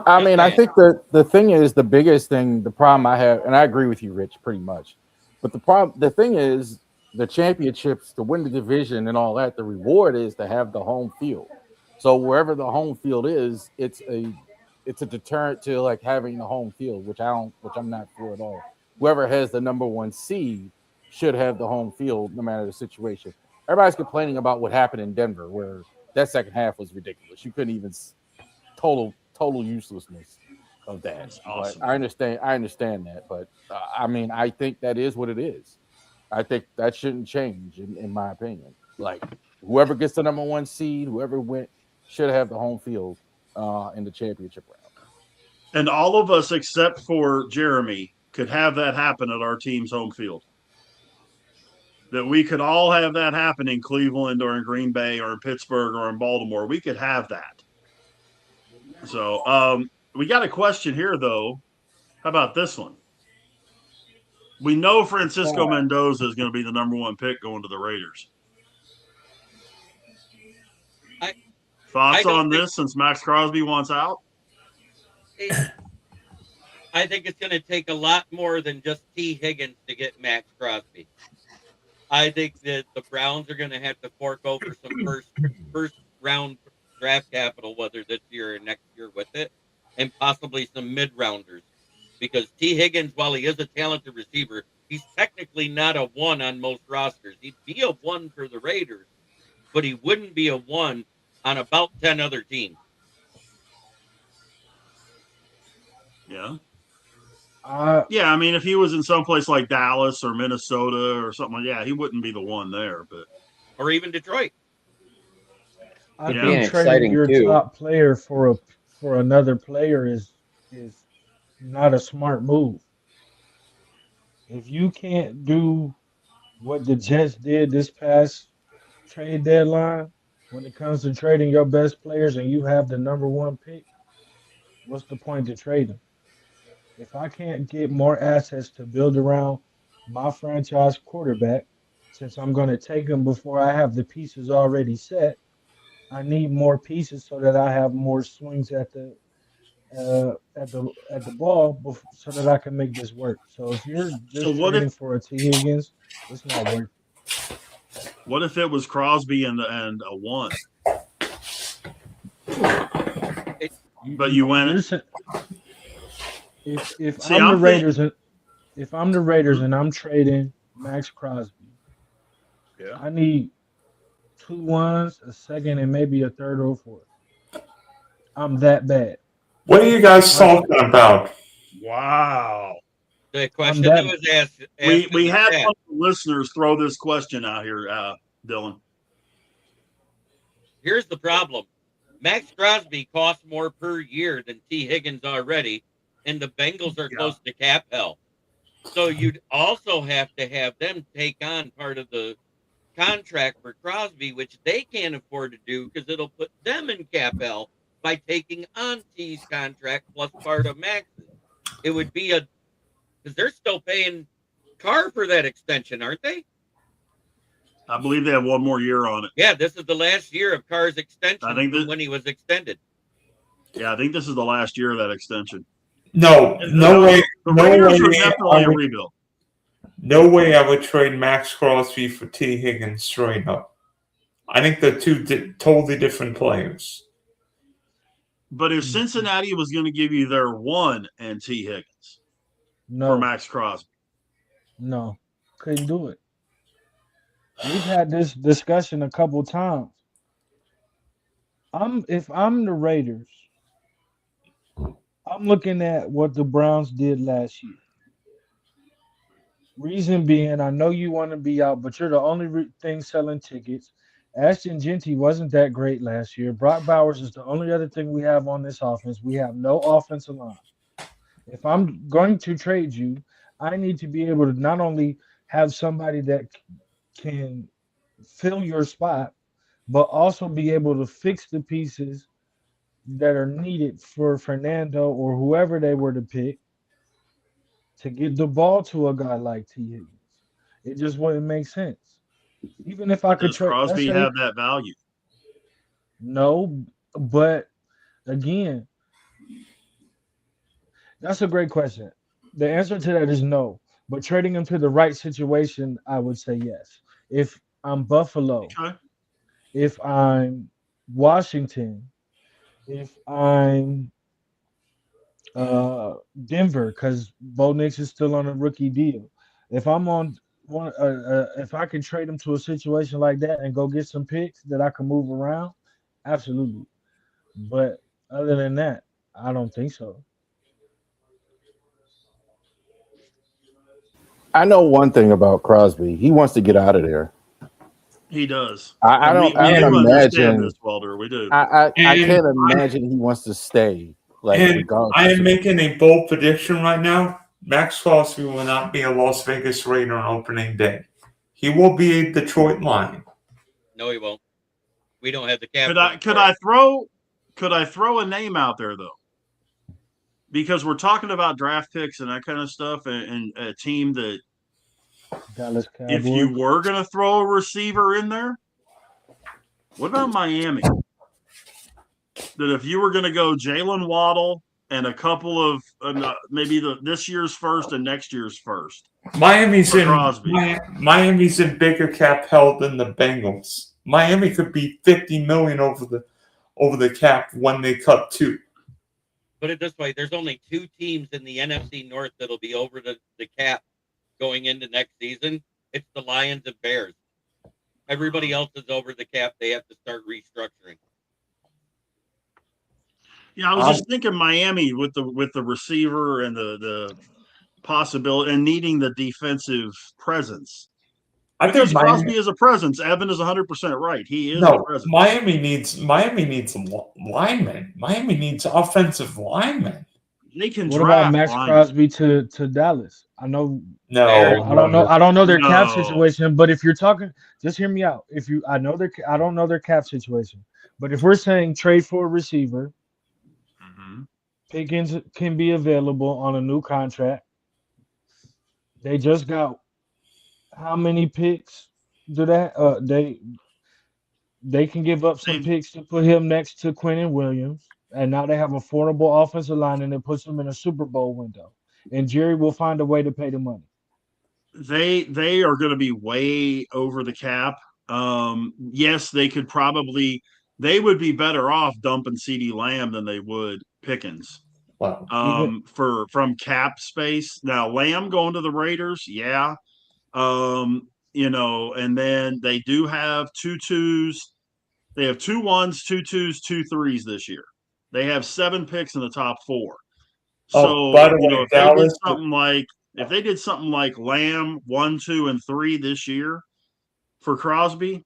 I mean, I think the thing is, the biggest thing, the problem I have, and I agree with you, Rich, pretty much. But the thing is, the championships, to win the division and all that, the reward is to have the home field. So wherever the home field is, it's a deterrent to like having the home field, which I'm not for at all. Whoever has the number 1 seed should have the home field, no matter the situation. Everybody's complaining about what happened in Denver, where that second half was ridiculous. You couldn't even total uselessness of that. That's awesome. But I understand that, but I mean, I think that is what it is. I think that shouldn't change, in my opinion. Like, whoever gets the number 1 seed, whoever went, should have the home field in the championship round. And all of us, except for Jeremy, could have that happen at our team's home field. That we could all have that happen in Cleveland or in Green Bay or in Pittsburgh or in Baltimore. We could have that. So we got a question here, though. How about this one? We know Francisco Mendoza is going to be the number 1 pick going to the Raiders. Thoughts on this since Max Crosby wants out? I think it's going to take a lot more than just T. Higgins to get Max Crosby. I think that the Browns are going to have to fork over some first round draft capital, whether this year or next year with it, and possibly some mid-rounders. Because T. Higgins, while he is a talented receiver, he's technically not a 1 on most rosters. He'd be a 1 for the Raiders, but he wouldn't be a 1 on about 10 other teams. Yeah. I mean, if he was in someplace like Dallas or Minnesota or something, yeah, he wouldn't be the 1 there, but or even Detroit. I think trading your top player for another player is not a smart move. If you can't do what the Jets did this past trade deadline when it comes to trading your best players and you have the number 1 pick, what's the point to trading? If I can't get more assets to build around my franchise quarterback, since I'm going to take him before I have the pieces already set, I need more pieces so that I have more swings at the ball so that I can make this work. So if you're just trading for a T. Higgins, it's not worth it. What if it was Crosby and a 1? But you went. If I'm the Raiders and I'm trading Max Crosby, I need 2 1s, a second, and maybe a third or 4th. I'm that bad. What are you guys talking about? Wow. The question that was asked. We had one of the listeners throw this question out here, Dylan. Here's the problem. Max Crosby costs more per year than T. Higgins already, and the Bengals are close to cap hell. So you'd also have to have them take on part of the contract for Crosby, which they can't afford to do because it'll put them in cap hell by taking on T's contract plus part of Max's. It would be because they're still paying Carr for that extension, aren't they? I believe they have 1 more year on it. Yeah, this is the last year of Carr's extension when he was extended. Yeah, I think this is the last year of that extension. No way. The Raiders are definitely a rebuild. No way I would trade Max Crosby for T. Higgins straight up. I think they're 2 totally different players. But if Cincinnati was going to give you their 1 and T. Higgins for Max Crosby. No, couldn't do it. We've had this discussion a couple times. If I'm the Raiders, I'm looking at what the Browns did last year. Reason being, I know you want to be out, but you're the only thing selling tickets. Ashton Genty wasn't that great last year. Brock Bowers is the only other thing we have on this offense. We have no offensive line. If I'm going to trade you, I need to be able to not only have somebody that can fill your spot, but also be able to fix the pieces that are needed for Fernando or whoever they were to pick to get the ball to a guy like T. Higgins. It just wouldn't make sense. Even if I could Does trade, let's Crosby say have that value? no, but again, that's a great question. The answer to that is no. But trading him to the right situation, I would say yes. If I'm Buffalo, Okay. if I'm Washington, if I'm Denver, because Bo Nix is still on a rookie deal. If I'm on one, if I can trade him to a situation like that and go get some picks that I can move around, absolutely. But other than that, I don't think so. I know one thing about Crosby. He wants to get out of there. He does. I And don't. we I do don't understand imagine. this, Welder. We do. I And can't imagine he wants to stay. Like And regardless. I am making a bold prediction right now. Max Crosby will not be a Las Vegas Raider on opening day. He will be a Detroit Lion. No, he won't. We don't have the cap. Could I throw a name out there though? Because we're talking about draft picks and that kind of stuff, and a team that Dallas if you Cowboys. were going to throw a receiver in there, what about Miami? That if you were going to go Jalen Waddle and a couple of maybe this year's first and next year's first, Miami's for in Crosby. Miami's in bigger cap held than the Bengals. Miami could be $50 million over the cap when they cut two. Put it this way: there's only two teams in the NFC North that'll be over the cap going into next season. It's the Lions and Bears. Everybody else is over the cap. They have to start restructuring. Yeah, I was just thinking Miami with the receiver and the possibility and needing the defensive presence. I think Crosby is a presence. Evan is 100% right. He is a presence. Miami needs linemen. Miami needs offensive linemen. They can What draft about Max linemen. Crosby to Dallas? I know. No, I don't know their cap No. situation. But if you're talking, just hear me out. I don't know their cap situation. But if we're saying trade for a receiver, Pickens can be available on a new contract. They just got how many picks? Do that? They can give up some picks to put him next to Quentin Williams, and now they have a formidable offensive line, and it puts them in a Super Bowl window. And Jerry will find a way to pay the money. They are going to be way over the cap. Yes, they would be better off dumping CeeDee Lamb than they would Pickens. Wow. From cap space. Now Lamb going to the Raiders, yeah. And then they do have 2 2s. They have 2 1s, 2 2s, 2 3s this year. They have 7 picks in the top 4. So, by the way, if they did something like Lamb 1, 2, and 3 this year for Crosby,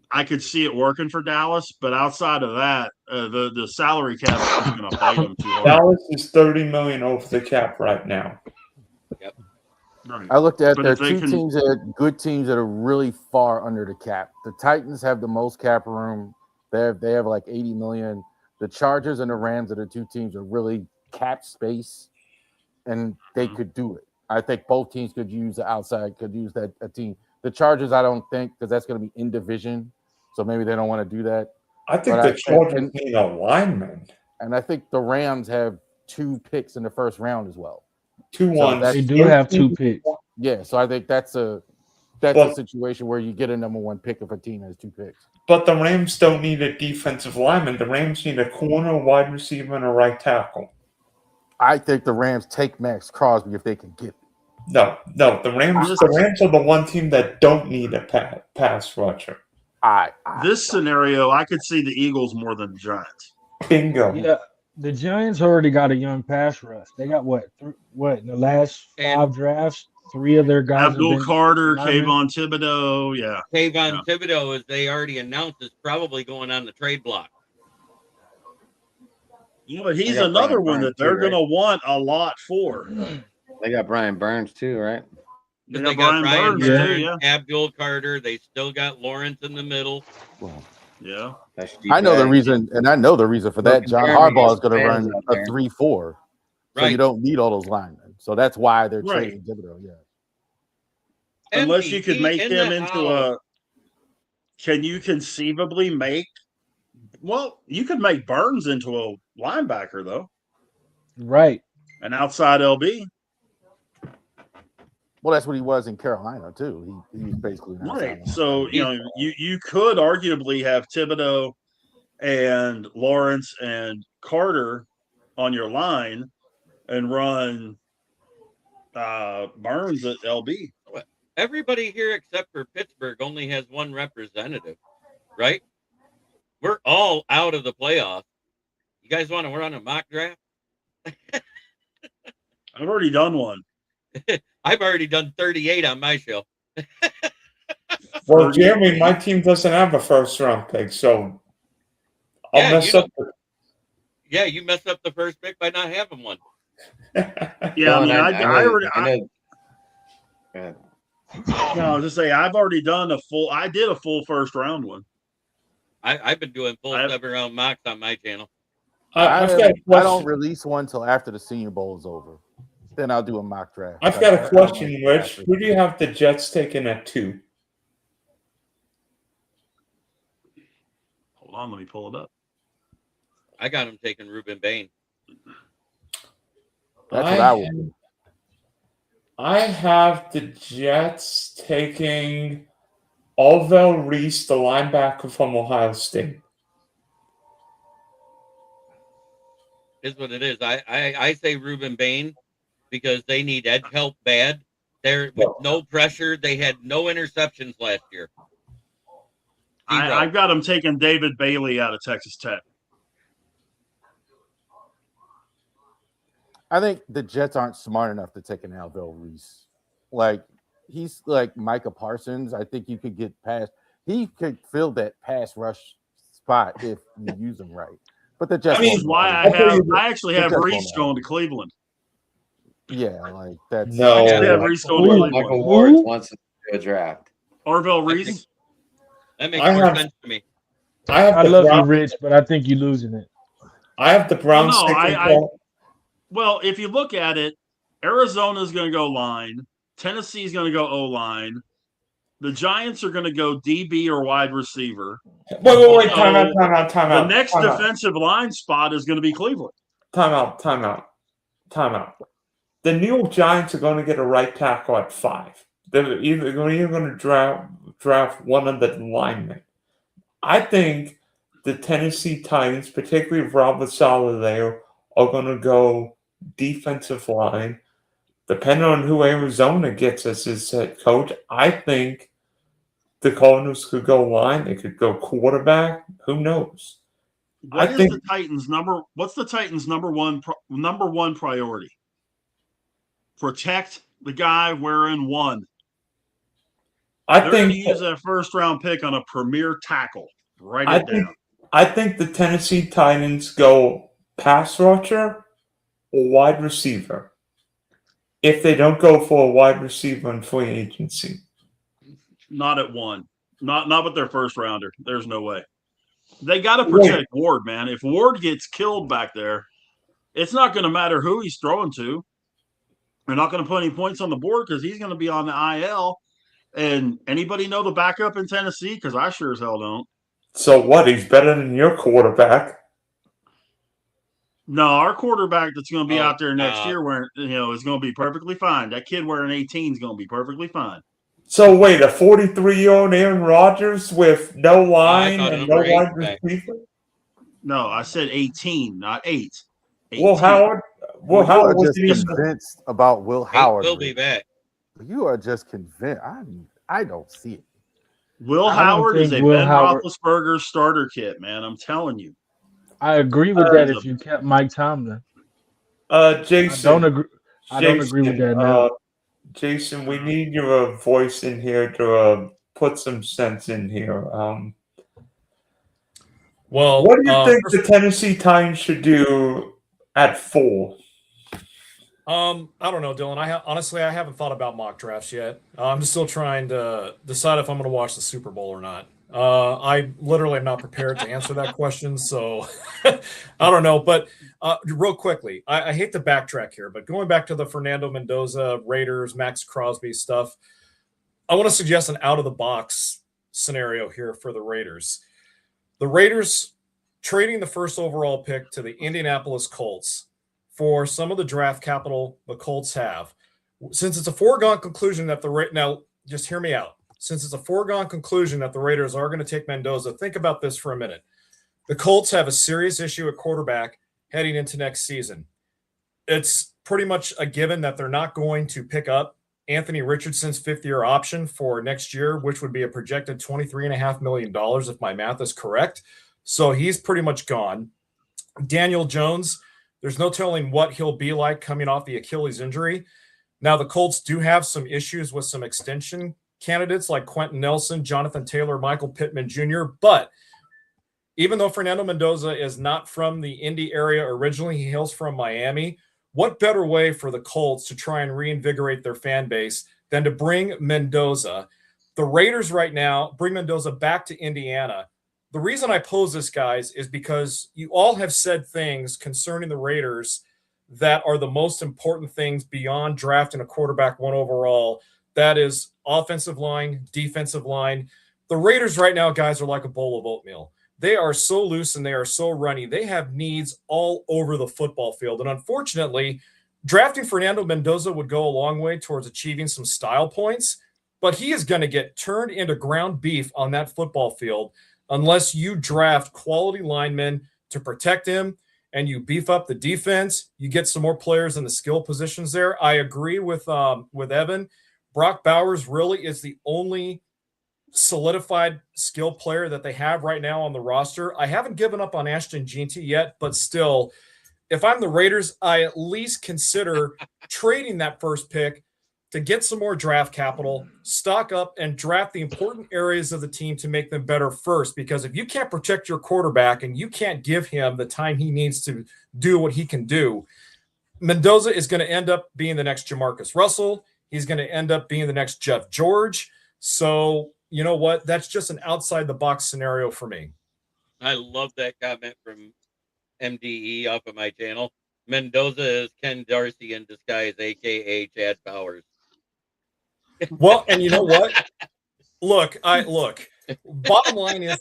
I could see it working for Dallas. But outside of that, the salary cap is going to bite them too hard. Dallas is $30 million over the cap right now. Yep. Right. I looked at But their if they two teams that are good teams that are really far under the cap. The Titans have the most cap room. They have like 80 million. The Chargers and the Rams are the 2 teams that are really cap space, and they could do it. I think both teams could use that a team. The Chargers, I don't think, because that's going to be in division, so maybe they don't want to do that. I think the Chargers need a lineman. And I think the Rams have 2 picks in the first round as well. 2 1s. They do have 2 picks. Yeah, so I think that's a situation where you get a number 1 pick if a team has 2 picks. But the Rams don't need a defensive lineman. The Rams need a corner, a wide receiver, and a right tackle. I think the Rams take Max Crosby if they can get it. No. The Rams are the one team that don't need a pass rusher. This scenario, I could see the Eagles more than the Giants. Bingo. Yeah, the Giants already got a young pass rush. They got what in the last 5 drafts, 3 of their guys have Abdul been Carter, linemen. Kayvon Thibodeau, yeah. Kayvon Thibodeau, as they already announced, is probably going on the trade block. Yeah, but he's got another Brian one Burns that they're too, right? going to want a lot for. They got Brian Burns too, right? They got Brian Burns too, yeah. Abdul Carter. They still got Lawrence in the middle. Yeah. I know the reason, and I know the reason for that. John Harbaugh is going to run a 3-4, so Right. you don't need all those linemen. So that's why they're Right. trading Thibodeau. Yeah. Unless you could MVP make in him the into house. can you conceivably make, well, you could make Burns into a linebacker, though. Right. An outside LB. Well, that's what he was in Carolina too. He was basically an outside Right. linebacker. So, you could arguably have Thibodeau and Lawrence and Carter on your line and run Burns at LB. Everybody here except for Pittsburgh only has one representative, right? We're all out of the playoffs. You guys want to run a mock draft? I've already done one. I've already done 38 on my show. Well, Jeremy, my team doesn't have a first-round pick, so I'll mess up. Yeah, you messed up the first pick by not having one. Yeah, I mean, I already. No, just say I've already done I did a full first round one. I've been doing full 7-round mocks on my channel. I don't release one till after the Senior Bowl is over. Then I'll do a mock draft. I've got a question, Rich. Who do you have the Jets taking at 2? Hold on, let me pull it up. I got him taking Reuben Bain. That's what I would do. I have the Jets taking Orville Reese, the linebacker from Ohio State. Is what it is. I say Reuben Bain because they need edge help bad. They're with no pressure. They had no interceptions last year. I've got them taking David Bailey out of Texas Tech. I think the Jets aren't smart enough to take an Alvin Reese. Like, he's like Micah Parsons. I think you could get past. He could fill that pass rush spot if you use him right. But the Jets. That means why I actually have Reese going to Cleveland. Yeah, like that's no. I have Reese going to Cleveland. Michael Ward wants to do a draft. Orville Reese. That makes more sense to me. I love you, Rich, but I think you're losing it. I have the Browns. Well, if you look at it, Arizona's going to go line. Tennessee's going to go O-line. The Giants are going to go DB or wide receiver. Wait. Time out. The next defensive line spot is going to be Cleveland. Time out. The New York Giants are going to get a right tackle at 5. They're either going to draft one of the linemen. I think the Tennessee Titans, particularly Robert Saleh there, are going to go defensive line. Depending on who Arizona gets as his head coach, I think the Cardinals could go line. They could go quarterback. Who knows? What's the Titans' number one priority? Protect the guy wearing 1. They're going to use that first round pick on a premier tackle. Write it down. I think the Tennessee Titans go pass rusher or wide receiver. If they don't go for a wide receiver in free agency. Not at 1. Not with their first rounder. There's no way. They got to protect Ward, man. If Ward gets killed back there, it's not going to matter who he's throwing to. They're not going to put any points on the board because he's going to be on the IL. And anybody know the backup in Tennessee? Because I sure as hell don't. So what? He's better than your quarterback. No, our quarterback that's going to be out there next year wearing, is going to be perfectly fine. That kid wearing 18 is going to be perfectly fine. So wait, a 43-year-old Aaron Rodgers with no line and no wide receiver? No, I said 18, not 8. 18. Well, Howard was just convinced about Will Howard. Will be back. You are just convinced. I don't see it. Will I don't Howard is think a Will Ben Howard. Roethlisberger starter kit, man. I'm telling you. I agree with that if you kept Mike Tomlin. I Jason, don't agree. I don't agree with that now. Jason, we need your voice in here to put some sense in here. Well, What do you think the Tennessee Titans should do at 4? I don't know, Dylan. Honestly, I haven't thought about mock drafts yet. I'm still trying to decide if I'm going to watch the Super Bowl or not. I literally am not prepared to answer that question, so I don't know. But real quickly, I hate to backtrack here, but going back to the Fernando Mendoza, Raiders, Max Crosby stuff, I want to suggest an out-of-the-box scenario here for the Raiders. The Raiders trading the first overall pick to the Indianapolis Colts for some of the draft capital the Colts have. Since it's a foregone conclusion that now just hear me out. Since it's a foregone conclusion that the Raiders are going to take Mendoza, think about this for a minute. The Colts have a serious issue at quarterback heading into next season. It's pretty much a given that they're not going to pick up Anthony Richardson's fifth-year option for next year, which would be a projected $23.5 million if my math is correct. So he's pretty much gone. Daniel Jones, there's no telling what he'll be like coming off the Achilles injury. Now, the Colts do have some issues with some extension candidates like Quentin Nelson, Jonathan Taylor, Michael Pittman Jr. But even though Fernando Mendoza is not from the Indy area originally, he hails from Miami. What better way for the Colts to try and reinvigorate their fan base than to bring Mendoza? The Raiders right now bring Mendoza back to Indiana. The reason I pose this, guys, is because you all have said things concerning the Raiders that are the most important things beyond drafting a quarterback 1 overall. That is offensive line, defensive line. The Raiders right now, guys, are like a bowl of oatmeal. They are so loose and they are so runny. They have needs all over the football field. And unfortunately, drafting Fernando Mendoza would go a long way towards achieving some style points, but he is going to get turned into ground beef on that football field unless you draft quality linemen to protect him and you beef up the defense. You get some more players in the skill positions there. I agree with Evan. Brock Bowers really is the only solidified skill player that they have right now on the roster. I haven't given up on Ashton Jeanty yet, but still, if I'm the Raiders, I at least consider trading that first pick to get some more draft capital, stock up, and draft the important areas of the team to make them better first. Because if you can't protect your quarterback and you can't give him the time he needs to do what he can do, Mendoza is going to end up being the next Jamarcus Russell. He's going to end up being the next Jeff George. So, you know what? That's just an outside-the-box scenario for me. I love that comment from MDE off of my channel. Mendoza is Ken Darcy in disguise, a.k.a. Chad Powers. Well, and you know what? Look. Bottom line is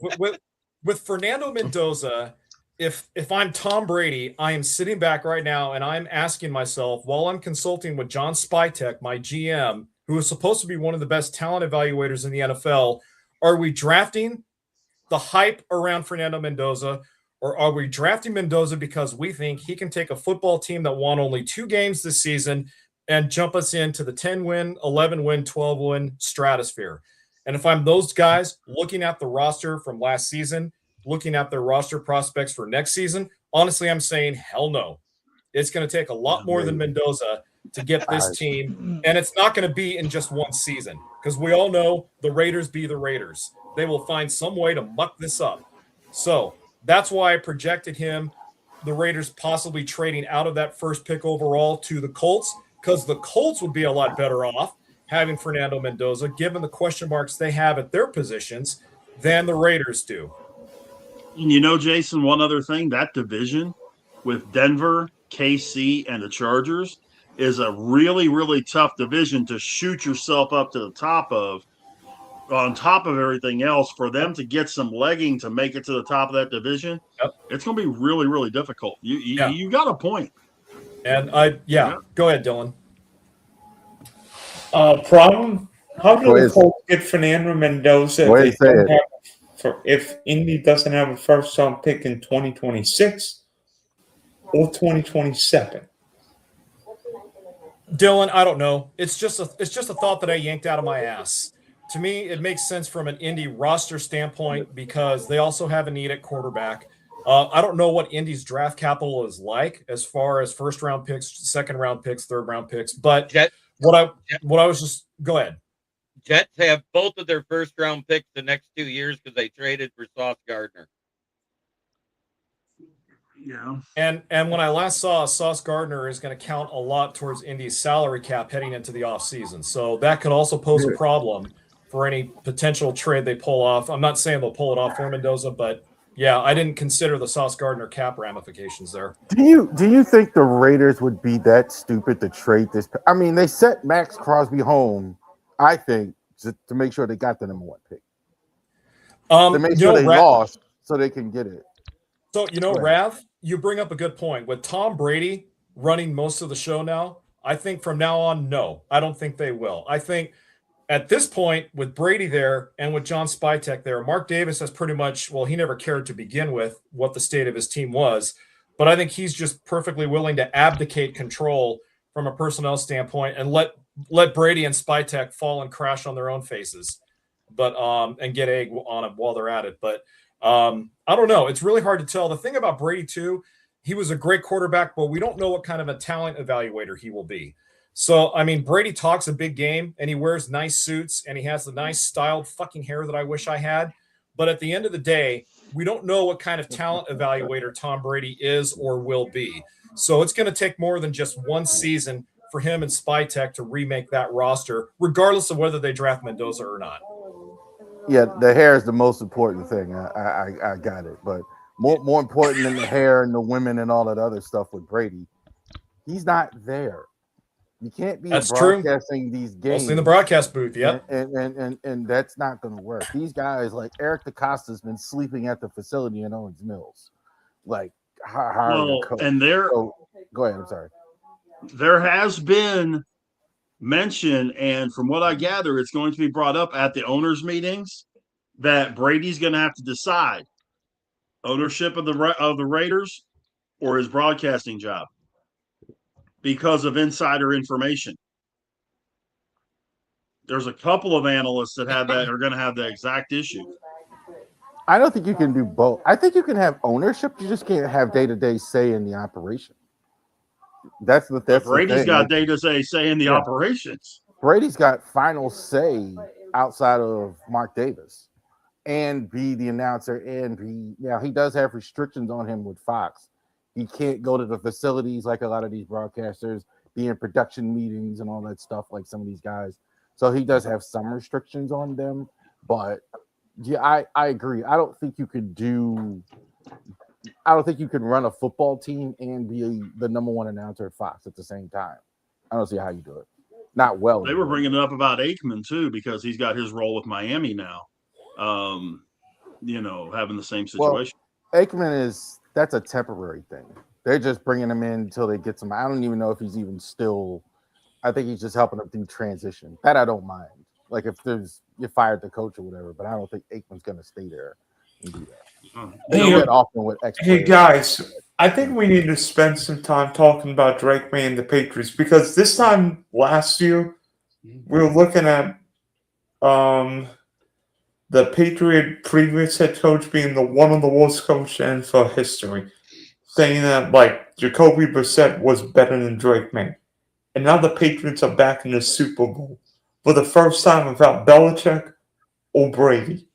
with Fernando Mendoza, if I'm Tom Brady, I am sitting back right now and I'm asking myself while I'm consulting with John Spytek, my GM, who is supposed to be one of the best talent evaluators in the NFL, are we drafting the hype around Fernando Mendoza, or are we drafting Mendoza because we think he can take a football team that won only 2 games this season and jump us into the 10-win, 11-win, 12-win stratosphere? And if I'm those guys looking at the roster from last season, looking at their roster prospects for next season, honestly, I'm saying hell no. It's going to take a lot more than Mendoza to get this team, and it's not going to be in just one season because we all know the Raiders be the Raiders. They will find some way to muck this up. So that's why I projected him, the Raiders possibly trading out of that first pick overall to the Colts, because the Colts would be a lot better off having Fernando Mendoza, given the question marks they have at their positions, than the Raiders do. And you know, Jason, one other thing, that division with Denver, KC, and the Chargers is a really, really tough division to shoot yourself up to the top of, on top of everything else. For them to get some legging to make it to the top of that division, it's going to be really, really difficult. You got a point. And go ahead, Dylan. Problem? How do the Colts get Fernando Mendoza if Indy doesn't have a first-round pick in 2026 or 2027? Dylan, I don't know. It's just a thought that I yanked out of my ass. to me, it makes sense from an Indy roster standpoint because they also have a need at quarterback. I don't know what Indy's draft capital is like as far as first round picks, second round picks, third round picks. But what I was just go ahead. Jets have both of their first round picks the next 2 years because they traded for Sauce Gardner. Yeah. And when I last saw, Sauce Gardner is going to count a lot towards Indy's salary cap heading into the offseason. So that could also pose a problem for any potential trade they pull off. I'm not saying they'll pull it off for Mendoza, but yeah, I didn't consider the Sauce Gardner cap ramifications there. Do you think the Raiders would be that stupid to trade this? I mean, they sent Max Crosby home, I think, to make sure they got the number 1 pick. To make sure they lost so they can get it. So, Rav, you bring up a good point. With Tom Brady running most of the show now, I think from now on, no, I don't think they will. I think at this point, with Brady there and with John Spytek there, Mark Davis has pretty much, well, he never cared to begin with what the state of his team was, but I think he's just perfectly willing to abdicate control from a personnel standpoint and let Brady and Spytek fall and crash on their own faces, but and get egg on them while they're at it. But I don't know. It's really hard to tell. The thing about Brady too, he was a great quarterback, but we don't know what kind of a talent evaluator he will be. So, I mean, Brady talks a big game and he wears nice suits and he has the nice styled fucking hair that I wish I had. But at the end of the day, we don't know what kind of talent evaluator Tom Brady is or will be. So it's going to take more than just one season for him and Spytek to remake that roster, regardless of whether they draft Mendoza or not. Yeah, the hair is the most important thing. I got it. But more important than the hair and the women and all that other stuff with Brady, he's not there. You can't be broadcasting these games. Mostly in the broadcast booth, yep. And that's not going to work. These guys, like Eric DeCosta's been sleeping at the facility in Owens Mills. Like, well, and go ahead, I'm sorry. There has been mention, and from what I gather, it's going to be brought up at the owners' meetings that Brady's going to have to decide ownership of the Raiders or his broadcasting job because of insider information. There's a couple of analysts that have that are going to have the exact issue. I don't think you can do both. I think you can have ownership. You just can't have day-to-day say in the operation. That's Brady's got day-to-day say in the operations. Brady's got final say outside of Mark Davis and be the announcer and be, he does have restrictions on him with Fox. He can't go to the facilities like a lot of these broadcasters, be in production meetings and all that stuff like some of these guys. So he does have some restrictions on them. But yeah, I agree. I don't think you could run a football team and be the number 1 announcer at Fox at the same time. I don't see how you do it. Not well. They were bringing it up about Aikman too because he's got his role with Miami now. Having the same situation. Well, Aikman that's a temporary thing. They're just bringing him in until they get some. I don't even know if he's even still. I think he's just helping them through transition. That I don't mind. Like if you fired the coach or whatever, but I don't think Aikman's going to stay there and do that. Hey guys, I think we need to spend some time talking about Drake Maye and the Patriots because this time last year we were looking at the Patriot previous head coach being one of the worst coaches in NFL history, saying that like Jacoby Brissett was better than Drake Maye. And now the Patriots are back in the Super Bowl for the first time without Belichick or Brady.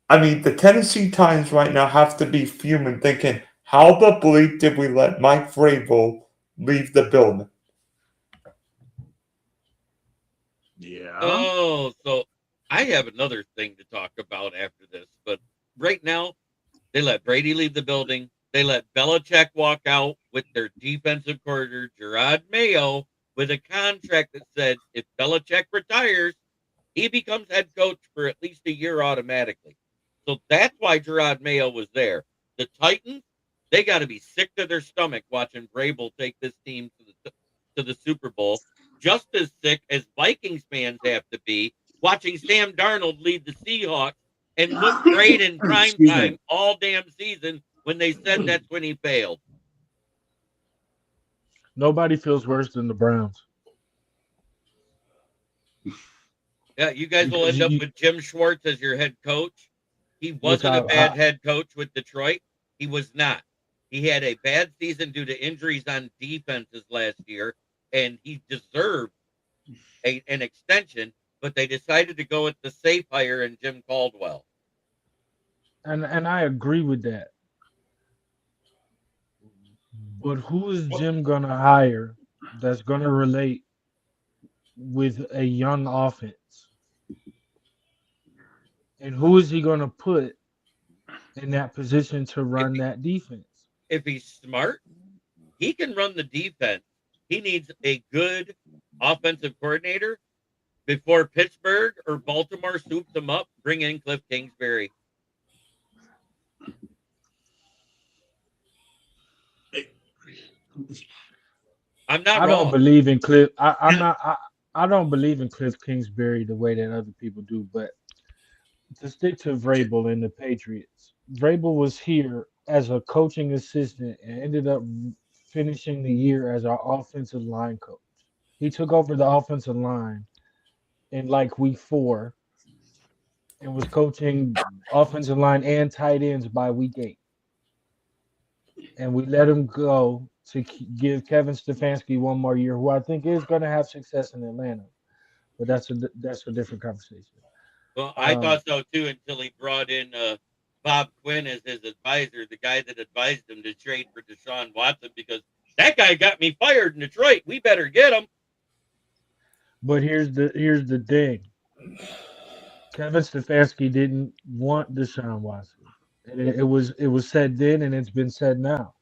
I mean, the Tennessee Titans right now have to be fuming, thinking, how the bleep did we let Mike Vrabel leave the building? Yeah. Oh, so I have another thing to talk about after this, but right now they let Brady leave the building. They let Belichick walk out with their defensive coordinator, Gerard Mayo, with a contract that said if Belichick retires, he becomes head coach for at least a year automatically. So that's why Gerard Mayo was there. The Titans, they got to be sick to their stomach watching Vrabel take this team to the Super Bowl. Just as sick as Vikings fans have to be watching Sam Darnold lead the Seahawks and look great in prime time all damn season when they said that's when he failed. Nobody feels worse than the Browns. Yeah, you guys will Because end up with Jim Schwartz as your head coach. He which wasn't a bad head coach with Detroit. He was not. He had a bad season due to injuries on defenses last year, and he deserved an extension, but they decided to go with the safe hire in Jim Caldwell. and I agree with that. But who is Jim gonna hire that's gonna relate with a young offense? And who is he gonna put in that position to run that defense? If he's smart, he can run the defense. He needs a good offensive coordinator before Pittsburgh or Baltimore soups him up. Bring in Cliff Kingsbury. I'm not I wrong. don't believe in Cliff. I'm not. I don't believe in Cliff Kingsbury the way that other people do. But to stick to Vrabel and the Patriots, Vrabel was here as a coaching assistant and ended up finishing the year as our offensive line coach. He took over the offensive line in like week 4 and was coaching offensive line and tight ends by week 8. And we let him go to give Kevin Stefanski one more year, who I think is going to have success in Atlanta. But that's a different conversation. Well, I thought so too until he brought in Bob Quinn as his advisor, the guy that advised him to trade for Deshaun Watson, because that guy got me fired in Detroit. We better get him. But here's the thing. Kevin Stefanski didn't want Deshaun Watson. And it was said then, and it's been said now.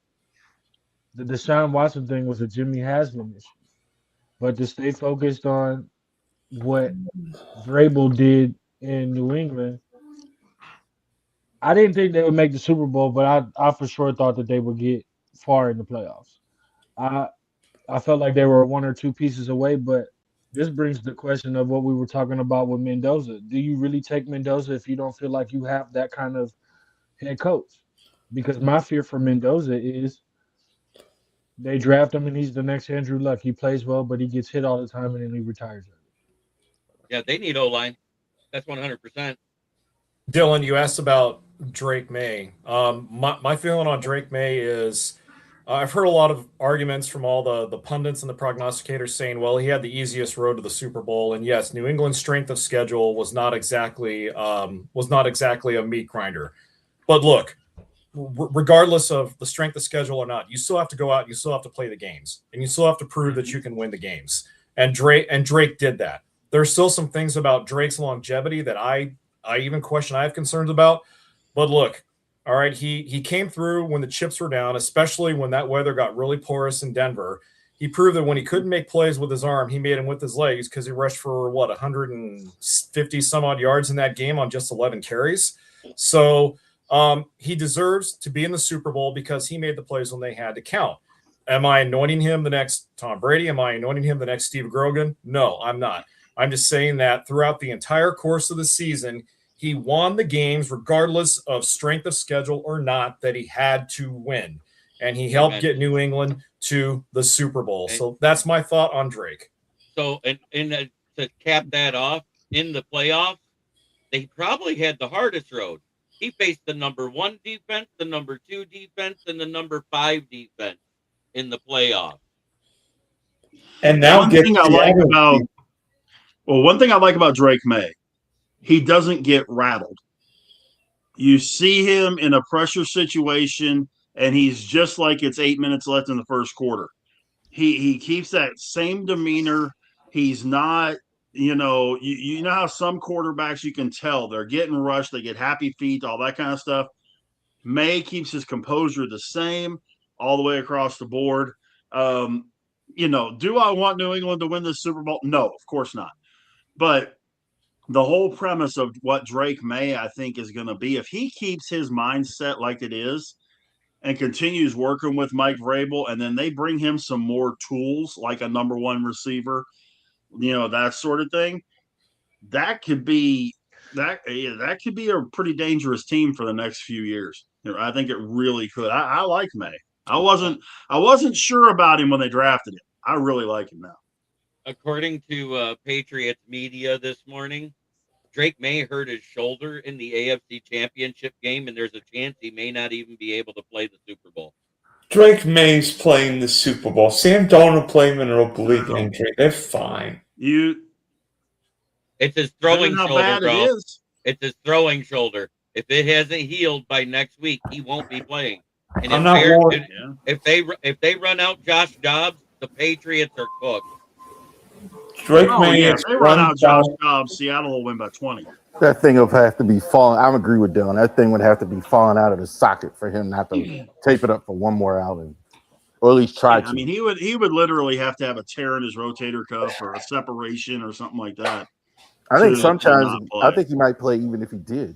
The Deshaun Watson thing was a Jimmy Haslam issue. But to stay focused on what Vrabel did in New England, I didn't think they would make the Super Bowl, but I for sure thought that they would get far in the playoffs. I felt like they were 1 or 2 pieces away, but this brings the question of what we were talking about with Mendoza. Do you really take Mendoza if you don't feel like you have that kind of head coach? Because my fear for Mendoza is they draft him and he's the next Andrew Luck. He plays well, but he gets hit all the time and then he retires. Yeah, they need O-line. That's 100%. Dylan, you asked about Drake Maye. My feeling on Drake Maye is I've heard a lot of arguments from all the pundits and the prognosticators saying, well, he had the easiest road to the Super Bowl, and yes, New England's strength of schedule was not exactly a meat grinder. But look, regardless of the strength of schedule or not, you still have to go out, you still have to play the games, and you still have to prove that you can win the games. And Drake did that. There's still some things about Drake's longevity that I even question. I have concerns about. But look, all right, he came through when the chips were down, especially when that weather got really porous in Denver. He proved that when he couldn't make plays with his arm, he made them with his legs because he rushed for 150 some odd yards in that game on just 11 carries. So he deserves to be in the Super Bowl because he made the plays when they had to count. Am I anointing him the next Tom Brady? Am I anointing him the next Steve Grogan? No, I'm not. I'm just saying that throughout the entire course of the season, he won the games regardless of strength of schedule or not that he had to win. And he helped get New England to the Super Bowl. So that's my thought on Drake. So, and to cap that off, in the playoffs, they probably had the hardest road. He faced the number 1 defense, the number 2 defense, and the number 5 defense in the playoffs. And now one thing I like about Drake Maye, he doesn't get rattled. You see him in a pressure situation, and he's just like it's 8 minutes left in the first quarter. He keeps that same demeanor. He's not, you know how some quarterbacks you can tell they're getting rushed, they get happy feet, all that kind of stuff. Maye keeps his composure the same all the way across the board. Do I want New England to win this Super Bowl? No, of course not. But the whole premise of what Drake Maye, I think, is going to be, if he keeps his mindset like it is and continues working with Mike Vrabel, and then they bring him some more tools like a number 1 receiver, that sort of thing, that could be a pretty dangerous team for the next few years. I think it really could. I like Maye. I wasn't sure about him when they drafted him. I really like him now. According to Patriots media this morning, Drake Maye hurt his shoulder in the AFC Championship game, and there's a chance he may not even be able to play the Super Bowl. Drake May's playing the Super Bowl. Sam Darnold playing in an oblique injury. They're fine. It's his throwing how shoulder, bad bro. it is. It's his throwing shoulder. If it hasn't healed by next week, he won't be playing. And I'm not worried. if they run out Josh Dobbs, the Patriots are cooked. Drake May If is they run out Josh down. Dobbs, Seattle will win by 20. That thing would have to be falling. I agree with Dylan. That thing would have to be falling out of the socket for him not to tape it up for one more outing, or at least try to. I mean, he would literally have to have a tear in his rotator cuff or a separation or something like that. I think to sometimes not play. I think he might play even if he did.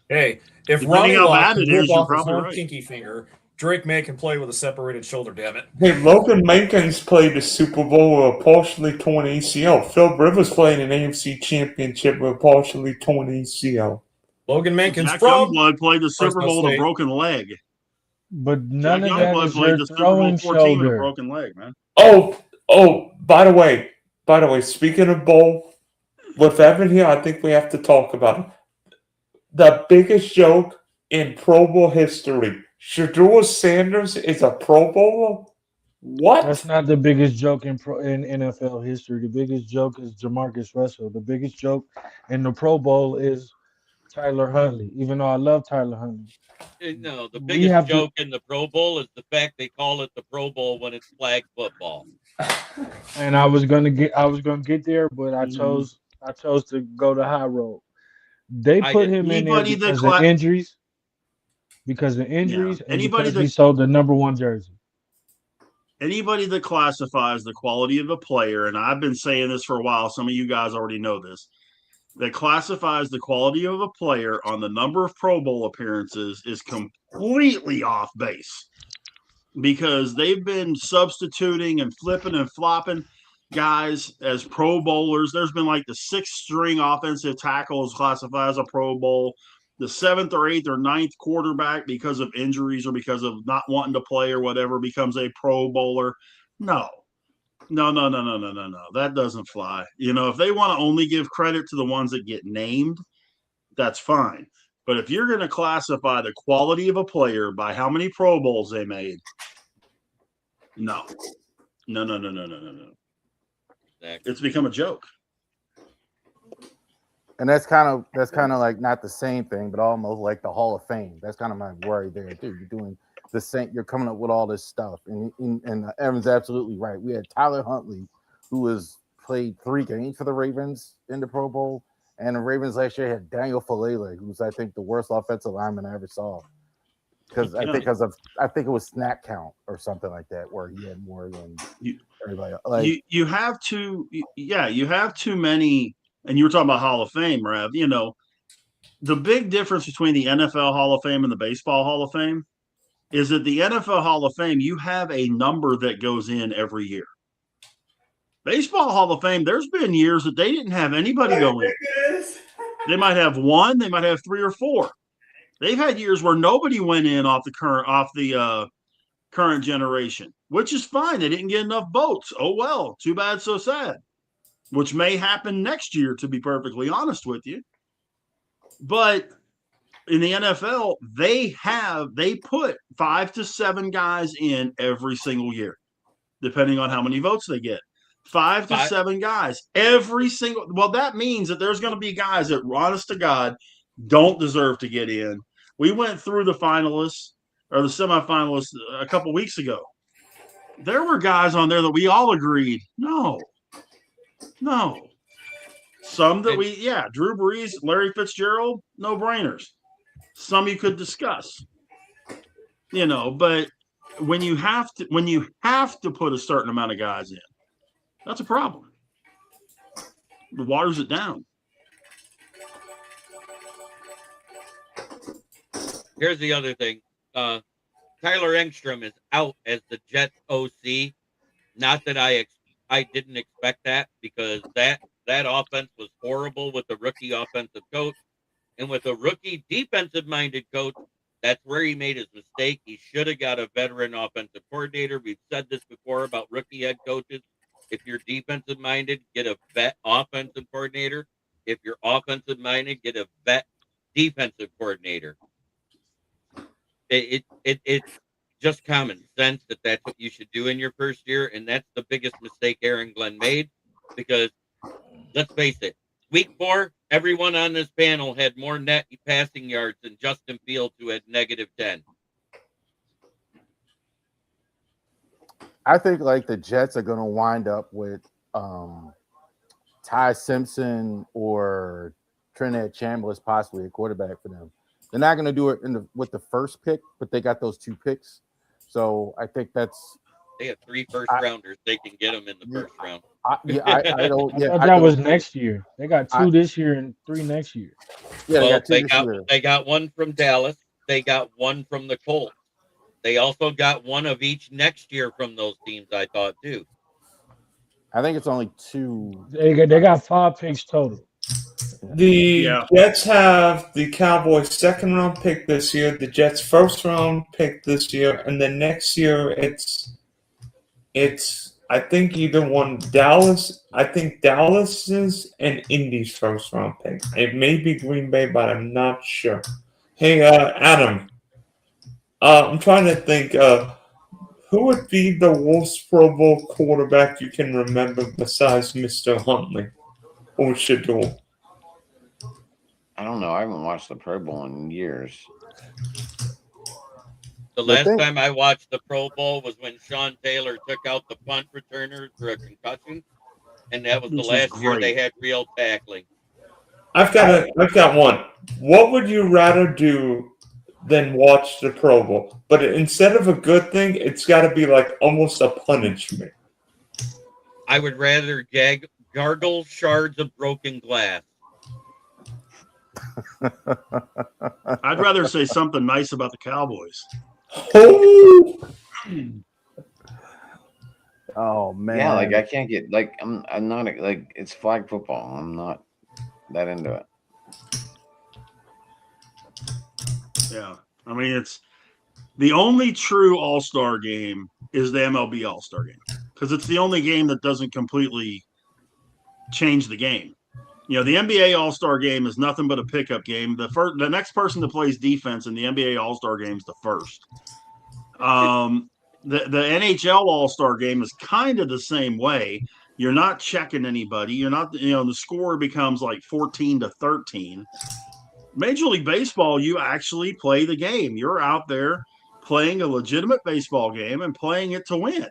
Hey, if Depending Ronnie how Lott bad can it is, rip you're off his probably own right. pinky finger, Drake May can play with a separated shoulder, damn it. Hey, Logan Mankins played the Super Bowl with a partially torn ACL. Phil Rivers played an AFC Championship with a partially torn ACL. Logan Mankins Jack from Youngblood played the Super Fresno Bowl with a State. broken leg. But Jack none of that Youngblood is played your the Super Bowl throwing 14 with a shoulder. broken leg, man. Oh, by the way, speaking of bowl, with Evan here, I think we have to talk about it. The biggest joke in Pro Bowl history. Shedeur Sanders is a Pro Bowler? What? That's not the biggest joke in NFL history. The biggest joke is Jamarcus Russell. The biggest joke in the Pro Bowl is Tyler Huntley. Even though I love Tyler Huntley, No, the We have biggest to- joke in the Pro Bowl is the fact they call it the Pro Bowl when it's flag football. and I was gonna get there, but I Mhm. chose to go the high road. They I put didn't. him in there Anybody that because of injuries. Because of injuries, and Anybody because he that- sold the number one jersey. Anybody that classifies the quality of a player, and I've been saying this for a while, some of you guys already know this, that classifies the quality of a player on the number of Pro Bowl appearances is completely off base, because they've been substituting and flipping and flopping guys as Pro Bowlers. There's been like the sixth string offensive tackle is classified as a Pro Bowl. The seventh or eighth or ninth quarterback, because of injuries or because of not wanting to play or whatever, becomes a Pro Bowler. No. That doesn't fly. If they want to only give credit to the ones that get named, that's fine. But if you're going to classify the quality of a player by how many Pro Bowls they made, no. Exactly. It's become a joke. And that's kind of like not the same thing, but almost like the Hall of Fame. That's kind of my worry there too. You're doing the same. You're coming up with all this stuff, and Evan's absolutely right. We had Tyler Huntley, who has played 3 games for the Ravens in the Pro Bowl, and the Ravens last year had Daniel Falele, who's I think the worst offensive lineman I ever saw. Because I think it was snap count or something like that, where he had more than everybody else. Like, you have too many. And you were talking about Hall of Fame, Rev. The big difference between the NFL Hall of Fame and the Baseball Hall of Fame is that the NFL Hall of Fame, you have a number that goes in every year. Baseball Hall of Fame, there's been years that they didn't have anybody go in. They might have 1, they might have 3 or 4. They've had years where nobody went in off the current generation, which is fine. They didn't get enough votes. Oh well, too bad, so sad. Which may happen next year, to be perfectly honest with you. But in the NFL, they put 5 to 7 guys in every single year, depending on how many votes they get. 5 to 7 guys every single. Well, that means that there's going to be guys that, honest to God, don't deserve to get in. We went through the finalists or the semifinalists a couple weeks ago. There were guys on there that we all agreed, no. Some that Drew Brees, Larry Fitzgerald, no brainers. Some you could discuss, but when you have to put a certain amount of guys in, that's a problem. It waters it down. Here's the other thing. Tyler Engstrom is out as the Jets OC. Not that I didn't expect that, because that offense was horrible with the rookie offensive coach. And with a rookie defensive-minded coach, that's where he made his mistake. He should have got a veteran offensive coordinator. We've said this before about rookie head coaches. If you're defensive minded, get a vet offensive coordinator. If you're offensive minded, get a vet defensive coordinator. It's just common sense that that's what you should do in your first year, and that's the biggest mistake Aaron Glenn made, because let's face it, week 4, everyone on this panel had more net passing yards than Justin Fields, who had -10. I think like the Jets are going to wind up with Ty Simpson or Trinidad Chambliss possibly a quarterback for them. They're not going to do it with the first pick, but they got those 2 picks. So I think that's. They have 3 first rounders. They can get them in the first round. I don't. Yeah, I thought that was next year. They got 2 this year and 3 next year. Yeah, well, they got 2 this year. They got 1 from Dallas. They got 1 from the Colts. They also got 1 of each next year from those teams, I thought, too. I think it's only 2. They got 5 picks total. The Jets have the Cowboys' 2nd round pick this year, the Jets' 1st round pick this year, and then next year it's I think either one Dallas. I think Dallas's and Indy's 1st round pick. It may be Green Bay, but I'm not sure. Hey, Adam. I'm trying to think. Who would be the worst Pro Bowl quarterback you can remember besides Mr. Huntley or Shador? I don't know. I haven't watched the Pro Bowl in years. The last time I watched the Pro Bowl was when Sean Taylor took out the punt returner for a concussion, and that was the last year they had real tackling. I've got one. What would you rather do than watch the Pro Bowl? But instead of a good thing, it's got to be like almost a punishment. I would rather gargle shards of broken glass. I'd rather say something nice about the Cowboys. Oh man! Yeah, like I can't get like I'm not like it's flag football. I'm not that into it. Yeah, I mean it's the only true All-Star game is the MLB All-Star game because it's the only game that doesn't completely change the game. You know, the NBA All-Star game is nothing but a pickup game. The next person that plays defense in the NBA All-Star game is the first. The NHL All-Star game is kind of the same way. You're not checking anybody. You're not, the score becomes like 14-13. Major League Baseball, you actually play the game. You're out there playing a legitimate baseball game and playing it to win.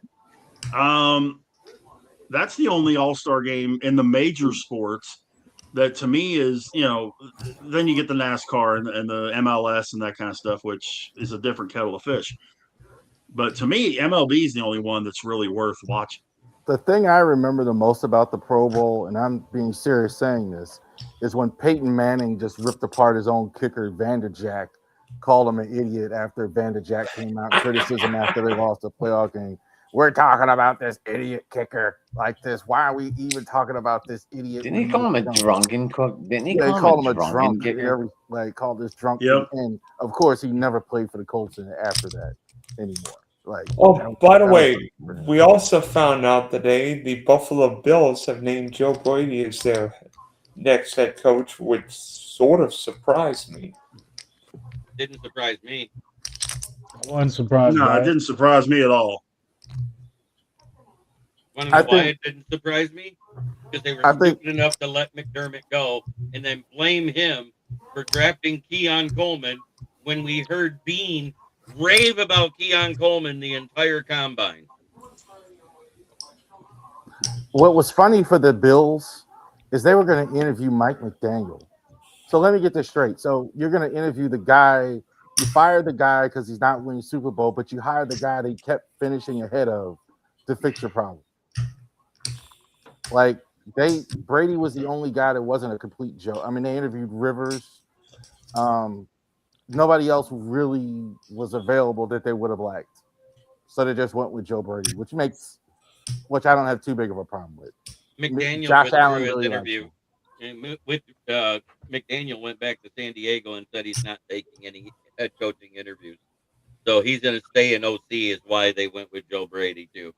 That's the only All-Star game in the major sports that to me is, then you get the NASCAR and the MLS and that kind of stuff, which is a different kettle of fish. But to me, MLB is the only one that's really worth watching. The thing I remember the most about the Pro Bowl, and I'm being serious saying this, is when Peyton Manning just ripped apart his own kicker, Vanderjagt, called him an idiot after Vanderjagt came out in criticism after they lost the playoff game. We're talking about this idiot kicker like this. Why are we even talking about this idiot? Didn't he call him a drunken cook? Didn't he call him a drunk kicker? Called this drunk. Yep. And of course, he never played for the Colts after that anymore. By the way, we also found out today the Buffalo Bills have named Joe Brady as their next head coach, which sort of surprised me. Didn't surprise me. I wasn't surprised. No, it didn't surprise me at all. Want to know why it didn't surprise me? Because they were stupid enough to let McDermott go and then blame him for drafting Keon Coleman when we heard Bean rave about Keon Coleman the entire combine. What was funny for the Bills is they were going to interview Mike McDaniel. So let me get this straight. So you're going to interview the guy, you fired the guy because he's not winning Super Bowl, but you hired the guy they kept finishing ahead of to fix your problem. Like Brady was the only guy that wasn't a complete joke. I mean, they interviewed Rivers. Nobody else really was available that they would have liked. So they just went with Joe Brady, which I don't have too big of a problem with. McDaniel Josh withdrew Allen his really interview. And McDaniel went back to San Diego and said he's not taking any head coaching interviews. So he's going to stay in OC is why they went with Joe Brady too.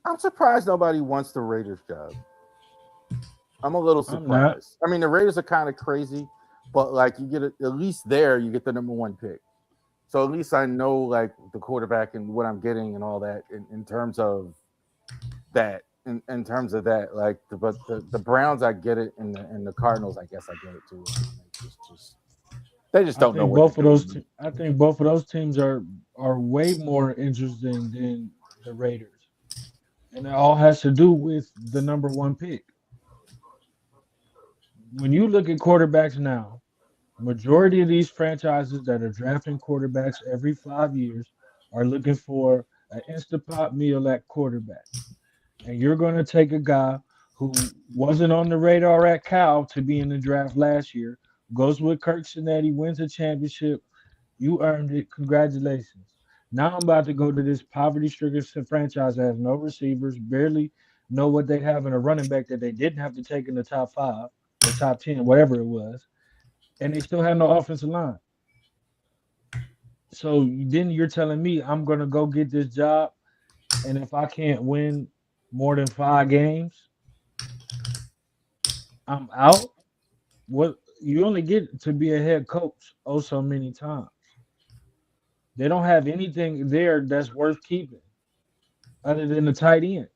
I'm surprised nobody wants the Raiders job. I'm a little I'm not. surprised. I mean, the Raiders are kind of crazy, but like you get at least there, you get the number 1 pick. So at least I know like the quarterback and what I'm getting and all that in terms of that. In terms of that, like the Browns, I get it, and the Cardinals, I guess I get it too. They just don't know what both of those. I think both of those teams are way more interesting than the Raiders, and it all has to do with the number 1 pick. When you look at quarterbacks now, majority of these franchises that are drafting quarterbacks every 5 years are looking for an instant pop meal at quarterback. And you're going to take a guy who wasn't on the radar at Cal to be in the draft last year, goes with Kirk Cincinnati, wins a championship. You earned it. Congratulations. Now I'm about to go to this poverty-stricken franchise that has no receivers, barely know what they have in a running back that they didn't have to take in the top 5 or top 10, whatever it was, and they still have no offensive line. So then you're telling me I'm going to go get this job, and if I can't win more than 5 games, I'm out? What? You only get to be a head coach so many times. They don't have anything there that's worth keeping other than the tight end.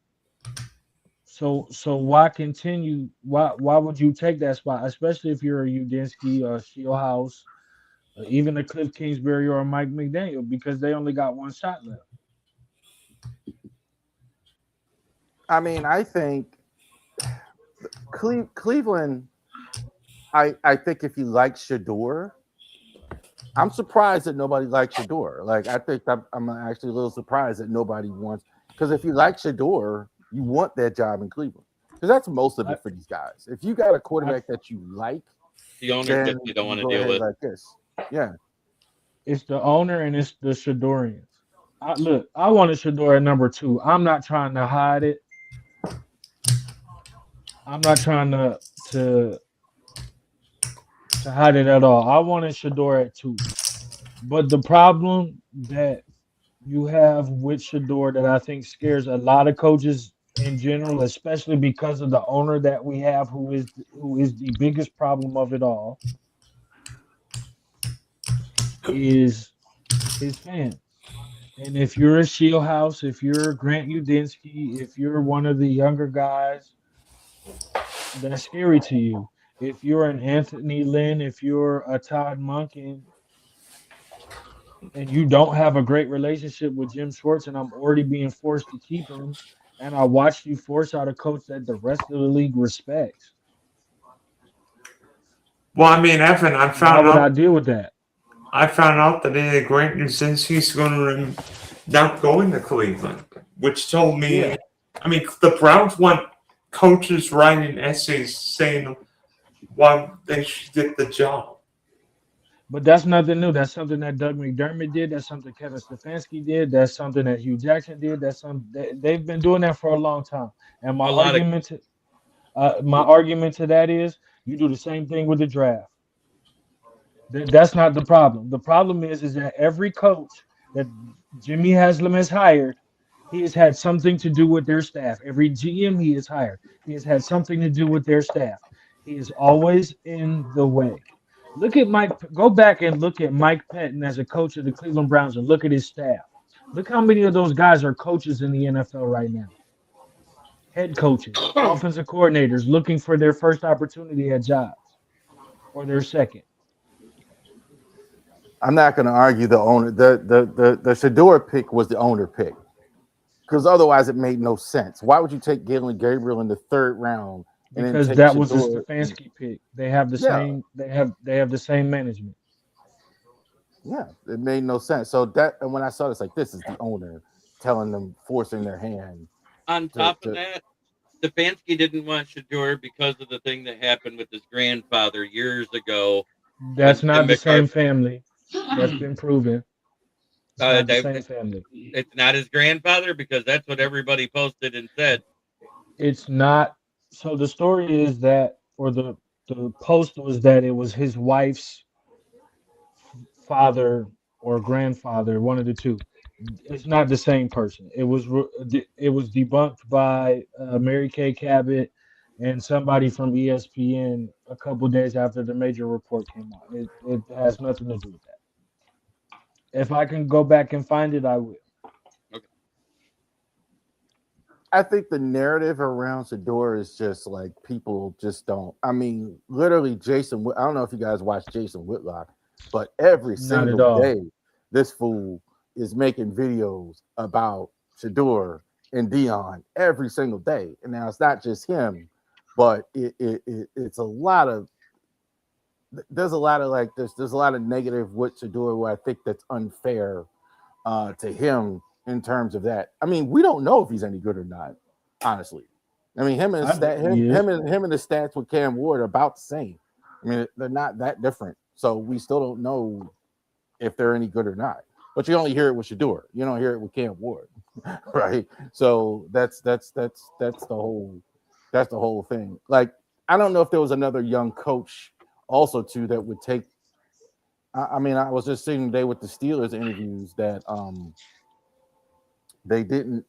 So why continue? Why would you take that spot, especially if you're a Udinski or a Shieldhouse, or even a Cliff Kingsbury or a Mike McDaniel, because they only got 1 shot left. I mean, I think Cleveland. I think if you like Shador, I'm surprised that nobody likes Shador. Like, I think I'm actually a little surprised that nobody wants, because if you like Shador, you want that job in Cleveland, because that's most of it for these guys. If you got a quarterback that you like, the ownership you don't want to deal with like this. Yeah, it's the owner and it's the Shadorians. I wanted Shador at number 2. I'm not trying to hide it. I'm not trying to hide it at all. I wanted Shador at 2. But the problem that you have with Shador that I think scares a lot of coaches in general, especially because of the owner that we have, who is the biggest problem of it all, is his fans. And if you're a Shieldhouse, if you're Grant Udinski, if you're one of the younger guys, that's scary to you. If you're an Anthony Lynn, if you're a Todd Monken, and you don't have a great relationship with Jim Schwartz, and I'm already being forced to keep him, and I watched you force out a coach that the rest of the league respects. Well, I mean, Evan, How would I deal with that? I found out that Grant Nuzinski's going to not going to Cleveland, which told me, Yeah. I mean, the Browns want coaches writing essays saying why they should get the job. But that's nothing new. That's something that Doug McDermott did. That's something Kevin Stefanski did. That's something that Hugh Jackson did. They've been doing that for a long time. And my argument to that is you do the same thing with the draft. That's not the problem. The problem is that every coach that Jimmy Haslam has hired, he has had something to do with their staff. Every GM he has hired, he has had something to do with their staff. He is always in the way. Look at Mike. Go back and look at Mike Pettin as a coach of the Cleveland Browns and look at his staff. Look how many of those guys are coaches in the NFL right now. Head coaches, offensive coordinators looking for their first opportunity at jobs or their second. I'm not going to argue the owner. The Shador pick was the owner pick, because otherwise it made no sense. Why would you take Galen Gabriel in the 3rd round? Because that was the Stefanski pick. They have the same. They have the same management. Yeah, it made no sense. So that, and when I saw this, like, this is the owner telling them, forcing their hand. On top of that, Stefanski didn't want Shador because of the thing that happened with his grandfather years ago. That's not the same family. That's been proven. It's not the same family. It's not his grandfather, because that's what everybody posted and said. It's not. So the story is that, or the post was that it was his wife's father or grandfather, one of the two. It's not the same person. It was debunked by Mary Kay Cabot and somebody from ESPN a couple days after the major report came out. It has nothing to do with that. If I can go back and find it, I will. I think the narrative around Shador is just like people just don't. I mean, literally, I don't know if you guys watch Jason Whitlock, but every Not at single all. day, this fool is making videos about Shador and Dion every single day. And now it's not just him, but it's a lot of. There's a lot of like there's a lot of negative with Shador where I think that's unfair to him in terms of that. I mean, we don't know if he's any good or not, honestly. I mean, him and the stats with Cam Ward are about the same. I mean, they're not that different. So we still don't know if they're any good or not. But you only hear it with Shador. You don't hear it with Cam Ward, right? So that's the whole thing. Like, I don't know if there was another young coach also too that would take. I mean, I was just sitting today with the Steelers interviews that they didn't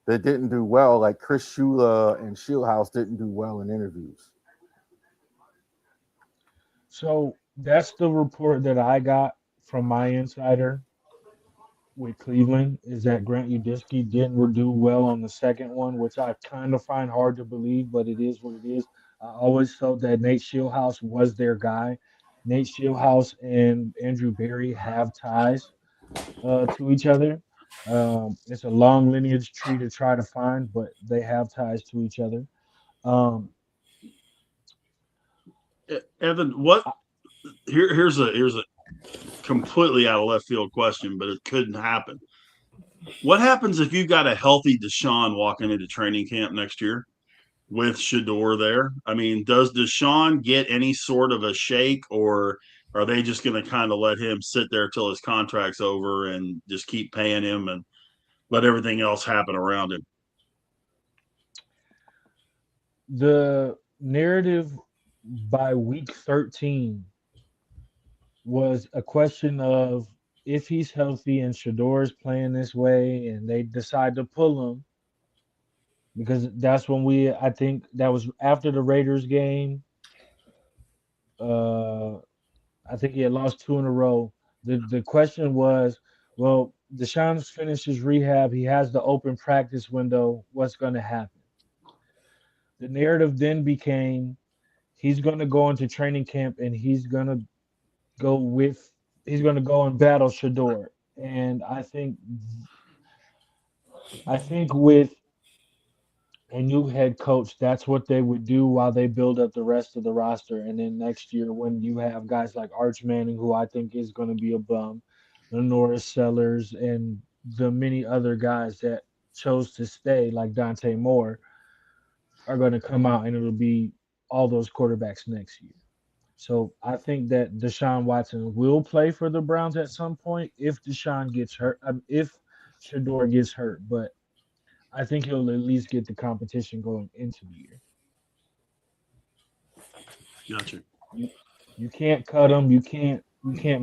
do well. Like Chris Shula and Shieldhouse didn't do well in interviews. So that's the report that I got from my insider with Cleveland, is that Grant Udisky didn't do well on the second one, which I kind of find hard to believe, but it is what it is. I always felt that Nate Shieldhouse was their guy. Nate Shieldhouse and Andrew Berry have ties to each other. It's a long lineage tree to try to find, but they have ties to each other. Um, Evan, here's a completely out of left field question, but it couldn't happen. What happens if you got a healthy Deshaun walking into training camp next year with Shador there? I mean, does Deshaun get any sort of a shake, or are they just going to kind of let him sit there till his contract's over and just keep paying him and let everything else happen around him? the narrative by week 13 was a question of if he's healthy and Shador's playing this way and they decide to pull him, because that's when I think that was after the Raiders game. Uh, I think he had lost two in a row. The question was, well, Deshaun's finished his rehab. He has the open practice window. What's going to happen? The narrative then became he's going to go into training camp and he's going to go and battle Shador. And I think with a new head coach, that's what they would do while they build up the rest of the roster. And then next year, when you have guys like Arch Manning, who I think is going to be a bum, Norris Sellers, and the many other guys that chose to stay, like Dante Moore, are going to come out, and it'll be all those quarterbacks next year. So I think that Deshaun Watson will play for the Browns at some point if Deshaun gets hurt, if Shador gets hurt. But I think he'll at least get the competition going into the year. Gotcha. You can't cut him. You can't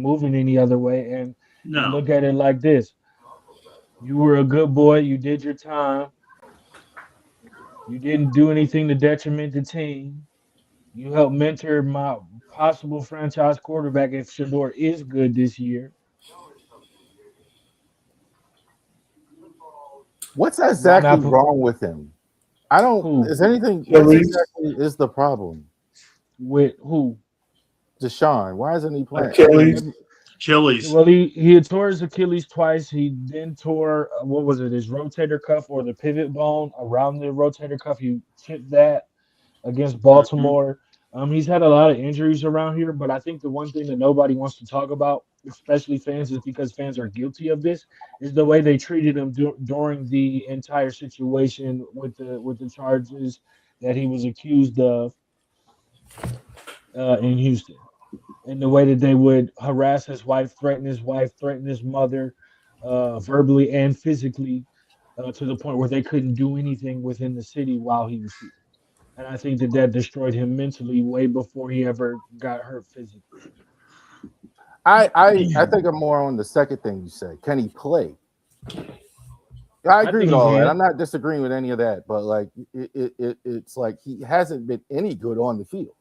move in any other way. And No. look at it like this: you were a good boy. You did your time. You didn't do anything to detriment the team. You helped mentor my possible franchise quarterback if Shador is good this year. What's exactly wrong with him? I don't. Who? Is anything? What exactly is the problem with who? Deshaun. Why isn't he playing? Achilles. Well, he had tore his Achilles twice. He then tore what was it? His rotator cuff or the pivot bone around the rotator cuff. He chipped that against Baltimore. He's had a lot of injuries around here, but I think the one thing that nobody wants to talk about, especially fans, is because fans are guilty of this, is the way they treated him during the entire situation with the charges that he was accused of in Houston, and the way that they would harass his wife, threaten his mother, verbally and physically, to the point where they couldn't do anything within the city while he was here. And I think that destroyed him mentally way before he ever got hurt physically. I think I'm more on the second thing you said. Can he play? I agree with all that. I'm not disagreeing with any of that, but like it's like he hasn't been any good on the field.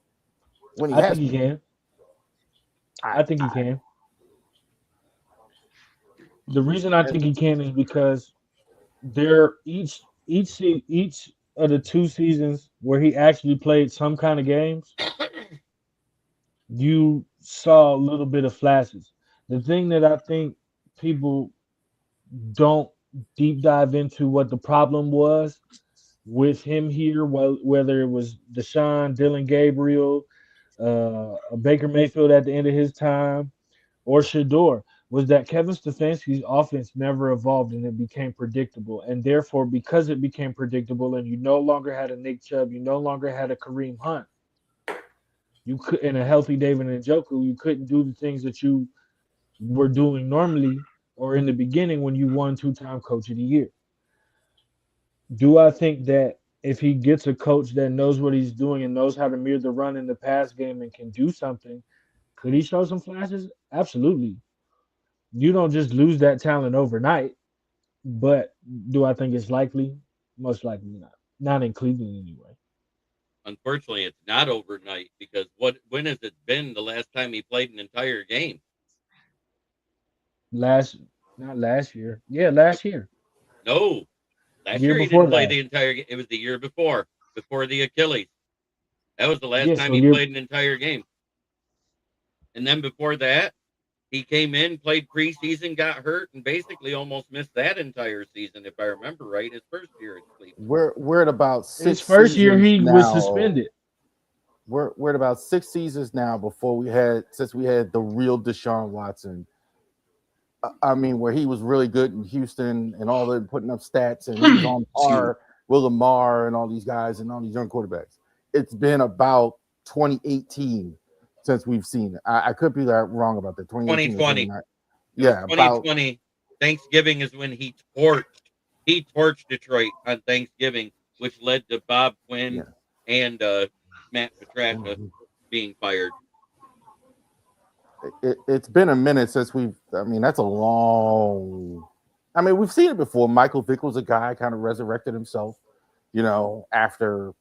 When I think he can. I think he can. The reason I think he can is because there each of the 2 seasons where he actually played some kind of games, you saw a little bit of flashes. The thing that I think people don't deep dive into what the problem was with him here, whether it was Deshaun, Dylan Gabriel, Baker Mayfield at the end of his time, or Shador, was that Kevin Stefanski's offense never evolved and it became predictable. And therefore, because it became predictable and you no longer had a Nick Chubb, you no longer had a Kareem Hunt, you could, in a healthy David Njoku, you couldn't do the things that you were doing normally or in the beginning when you won 2-time coach of the year. Do I think that if he gets a coach that knows what he's doing and knows how to mirror the run in the pass game and can do something, could he show some flashes? Absolutely. You don't just lose that talent overnight, but do I think it's likely? Most likely not. Not in Cleveland anyway. Unfortunately, it's not overnight because when has it been the last time he played an entire game? Not last year. Yeah, last year. No. Last Year year he before didn't play last. the entire game. It was the year before the Achilles. That was the last Yeah, time so he year- played an entire game. And then before that, he came in, played preseason, got hurt, and basically almost missed that entire season, if I remember right, his first year at Cleveland. We're at about 6 His first year he seasons was now. suspended. We're at about 6 seasons now since we had the real Deshaun Watson. I mean, where he was really good in Houston and all the putting up stats, and he was on par with Lamar and all these guys and all these young quarterbacks. It's been about 2018 since we've seen it. I could be wrong about that. 2020. Yeah, 2020. Thanksgiving is when he torched Detroit on Thanksgiving, which led to Bob Quinn and Matt Patricia being fired. It's been a minute since that's a long. I mean, we've seen it before. Michael Vick was a guy kind of resurrected himself, after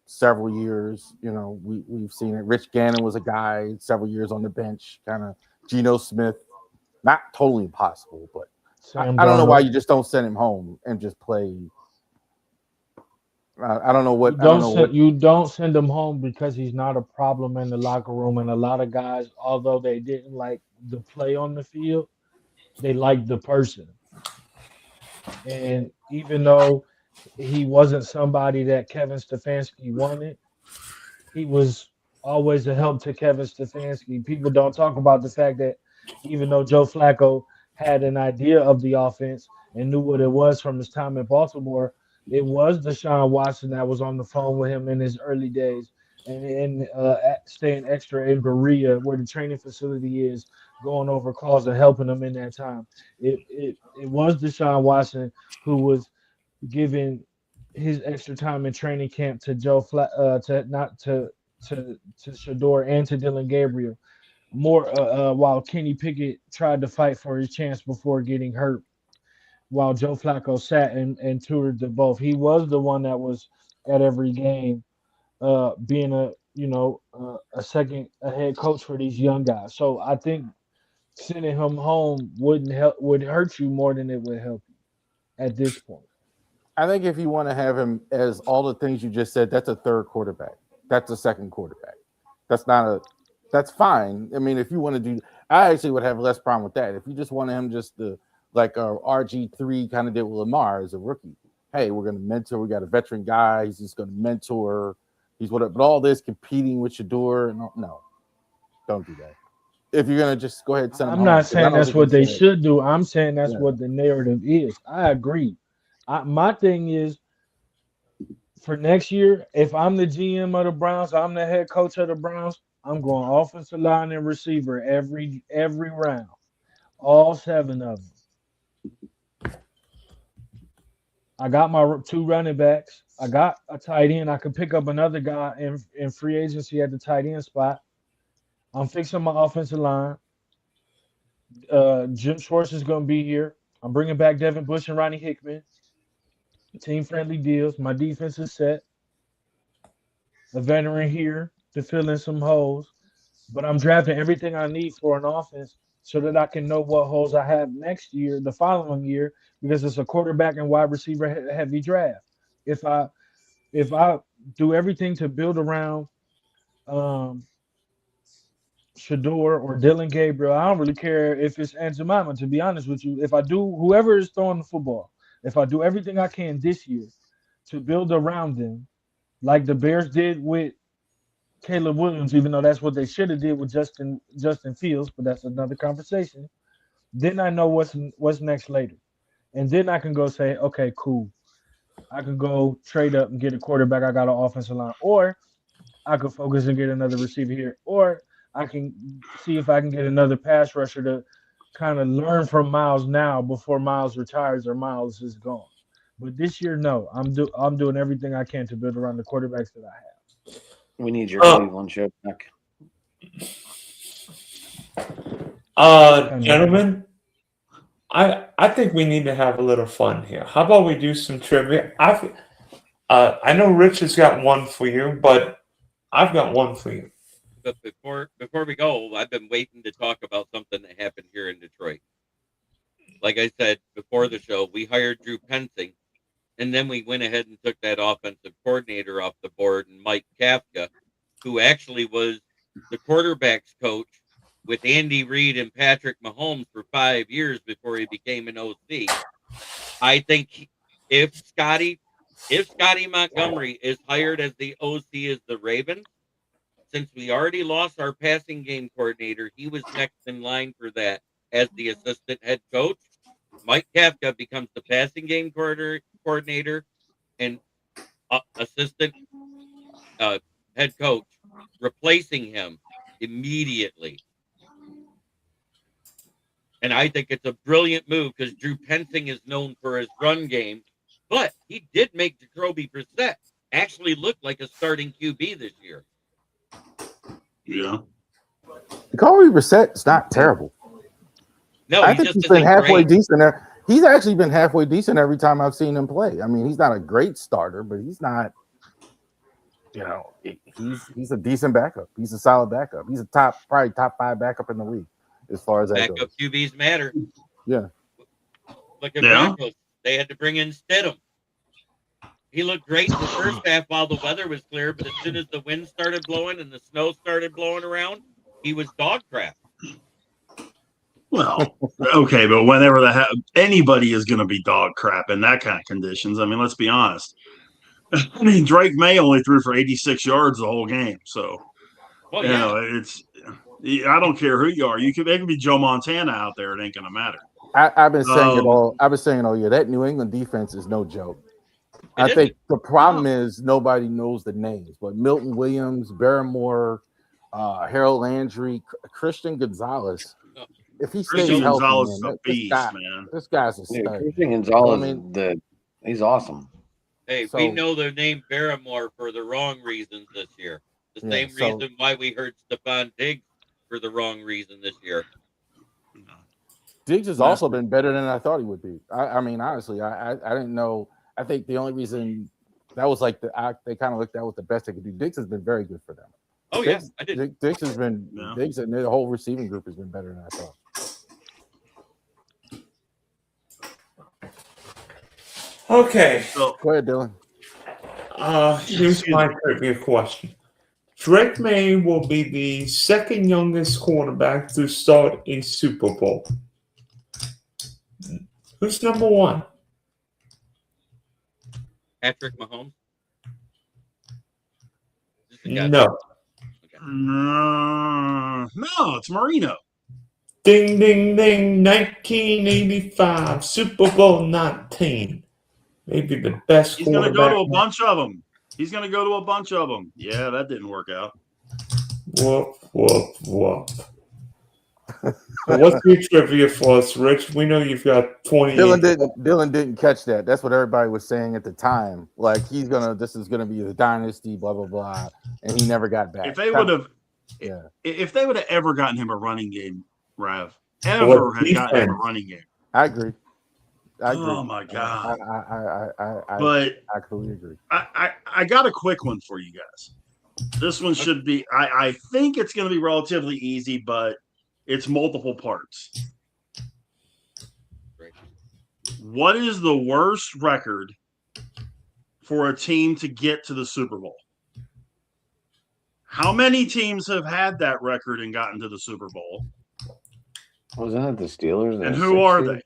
several years. We've seen it. Rich Gannon was a guy several years on the bench, kind of. Geno Smith, not totally impossible, but I don't know why you just don't send him home and just play. I don't know what. You don't send him home because he's not a problem in the locker room. And a lot of guys, although they didn't like the play on the field, they liked the person. And even though he wasn't somebody that Kevin Stefanski wanted, he was always a help to Kevin Stefanski. People don't talk about the fact that even though Joe Flacco had an idea of the offense and knew what it was from his time in Baltimore, it was Deshaun Watson that was on the phone with him in his early days and staying extra in Berea, where the training facility is, going over calls and helping him in that time. It was Deshaun Watson who was giving his extra time in training camp to to Shador and to Dylan Gabriel. While Kenny Pickett tried to fight for his chance before getting hurt, while Joe Flacco sat and toured the both. He was the one that was at every game, being a head coach for these young guys. So I think sending him home would hurt you more than it would help you at this point. I think if you want to have him as all the things you just said, that's a third quarterback. That's a second quarterback. That's fine. I mean, if you want to do, I actually would have less problem with that. If you just wanted him just to, like RG3 kind of did with Lamar as a rookie. Hey, we're going to mentor. We got a veteran guy. He's just going to mentor. But all this competing with Shador, no, don't do that. If you're going to just go ahead and send him I'm home, not saying that's what they should do. I'm saying that's what the narrative is. I agree. My thing is, for next year, if I'm the GM of the Browns, I'm the head coach of the Browns, I'm going offensive line and receiver every round, all 7 of them. I got my 2 running backs. I got a tight end. I could pick up another guy in free agency at the tight end spot. I'm fixing my offensive line. Jim Schwartz is going to be here. I'm bringing back Devin Bush and Ronnie Hickman. Team friendly deals. My defense is set. A veteran here to fill in some holes. But I'm drafting everything I need for an offense so that I can know what holes I have next year, the following year, because it's a quarterback and wide receiver heavy draft. If I do everything to build around um, Shador or Dylan Gabriel, I don't really care if it's Anzumama, to be honest with you. If I do, whoever is throwing the football, if I do everything I can this year to build around them, like the Bears did with Caleb Williams, even though that's what they should have did with Justin Fields, but that's another conversation. Then I know what's next later, and then I can go say, okay, cool. I can go trade up and get a quarterback. I got an offensive line, or I could focus and get another receiver here, or I can see if I can get another pass rusher to kind of learn from Miles now before Miles retires or Miles is gone. But this year, no, I'm doing everything I can to build around the quarterbacks that I have. We need your Cleveland show back. Gentlemen, I think we need to have a little fun here. How about we do some trivia? I know Rich has got one for you, but I've got one for you. But before we go, I've been waiting to talk about something that happened here in Detroit. Like I said before the show, we hired Drew Pensing, and then we went ahead and took that offensive coordinator off the board, and Mike Kafka, who actually was the quarterback's coach with Andy Reid and Patrick Mahomes for 5 years before he became an OC. I think if Scotty Montgomery is hired as the OC as the Ravens, since we already lost our passing game coordinator, he was next in line for that as the assistant head coach. Mike Kafka becomes the passing game coordinator and assistant head coach, replacing him immediately. And I think it's a brilliant move because Drew Pensing is known for his run game, but he did make Jacoby Brissett actually look like a starting QB this year. Yeah. Jacoby Brissett's not terrible. No, I think he's been halfway decent there. He's actually been halfway decent every time I've seen him play. I mean, he's not a great starter, but he's not, he's a decent backup. He's a solid backup. He's probably top 5 backup in the league as far as that backup goes. QBs matter. Yeah. Look at Broncos. They had to bring in Stidham. He looked great in the first half while the weather was clear, but as soon as the wind started blowing and the snow started blowing around, he was dog crap. Well, okay, but whenever anybody is going to be dog crap in that kind of conditions, I mean, let's be honest. I mean, Drake Maye only threw for 86 yards the whole game, so Well, I don't care who you are. They could be Joe Montana out there. It ain't going to matter. I've been saying it all. I've been saying all year. That New England defense is no joke. I think the problem is nobody knows the names, but Milton Williams, Barrymore, Harold Landry, Christian Gonzalez. If he stays healthy, man, this guy's a stud. Christian Gonzalez, he's awesome. Hey, we know the name Barrymore for the wrong reasons this year. The same reason why we heard Stephon Diggs for the wrong reason this year. Diggs has also been better than I thought he would be. I mean, honestly, I didn't know. I think the only reason that was like they kind of looked at was the best they could do. Diggs has been very good for them. Oh, Diggs, I did. Diggs has been Diggs and the whole receiving group has been better than I thought. Okay. Go ahead, Dylan. Here's my trivia question. Drake Maye will be the second youngest quarterback to start a Super Bowl. Who's number 1? Patrick Mahomes? No. No, it's Marino. Ding, ding, ding. 1985, Super Bowl 19. Maybe the best He's going to go to a bunch of them. Yeah, that didn't work out. Whoop, whoop, whoop. What's your trivia for us, Rich? We know you've got 20. Dylan didn't catch that. That's what everybody was saying at the time. Like this is gonna be the dynasty, blah blah blah, and he never got back. If they would have ever gotten him a running game, Rav, ever had gotten a running game. I agree. Oh my God! I But absolutely agree. I got a quick one for you guys. This one should be. I think it's going to be relatively easy, but it's multiple parts. What is the worst record for a team to get to the Super Bowl? How many teams have had that record and gotten to the Super Bowl? Wasn't it the Steelers? And who are they?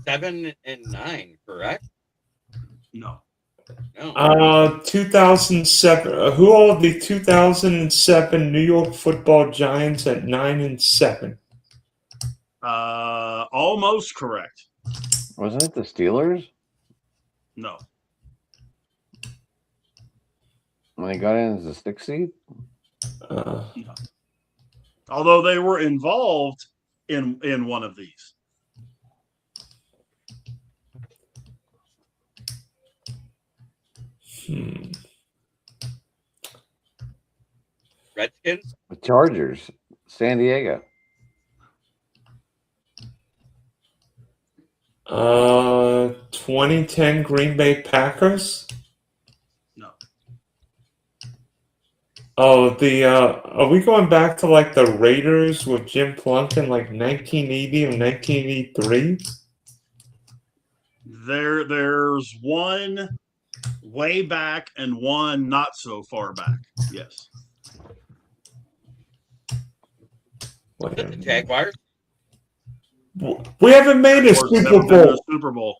7 and 9, correct? No. 2007. Who are the 2007 New York Football Giants at 9 and 7? Almost correct. Wasn't it the Steelers? No. When they got in as a 6 seed? No. Although they were involved in one of these. Redskins? The Chargers, San Diego. 2010 Green Bay Packers. No. Oh, are we going back to like the Raiders with Jim Plunk in like 1980 or 1983? There's one way back and one not so far back. Yes. The Jaguars? We haven't made a Super Bowl. Super Bowl.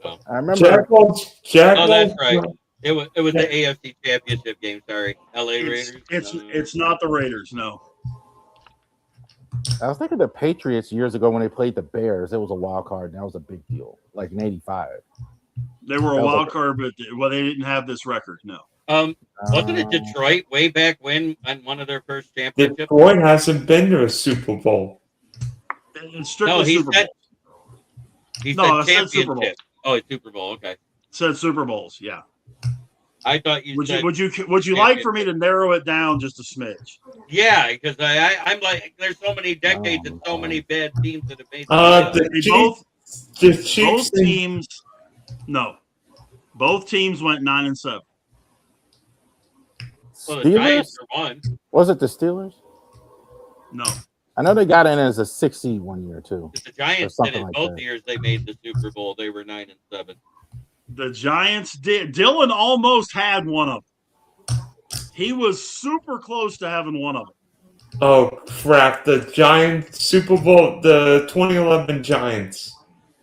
Oh. I remember. Jaguars. Oh, that's right. It was the AFC Championship game. Sorry, LA Raiders. It's not the Raiders. No. I was thinking the Patriots years ago when they played the Bears. It was a wild card, and that was a big deal. Like in '85. They were a wild card, but they didn't have this record. No. Wasn't it Detroit way back when on one of their first championships? Detroit hasn't been to a Super Bowl. It's strictly Super Bowl. He No, said I said Super Bowl. championship. Oh, it's Super Bowl. Okay. Said Super Bowls. Yeah. I thought you said. Would you like for me to narrow it down just a smidge? Yeah, because I'm like, there's so many decades and so many bad teams that have made. Both teams. No, both teams went 9 and 7. Well, the Giants are one. Was it the Steelers? No. I know they got in as a 6 seed one year too. The Giants did it both years. They made the Super Bowl. They were 9 and 7. The Giants did. Dylan almost had one of them. He was super close to having one of them. Oh crap! The Giants Super Bowl, the 2011 Giants.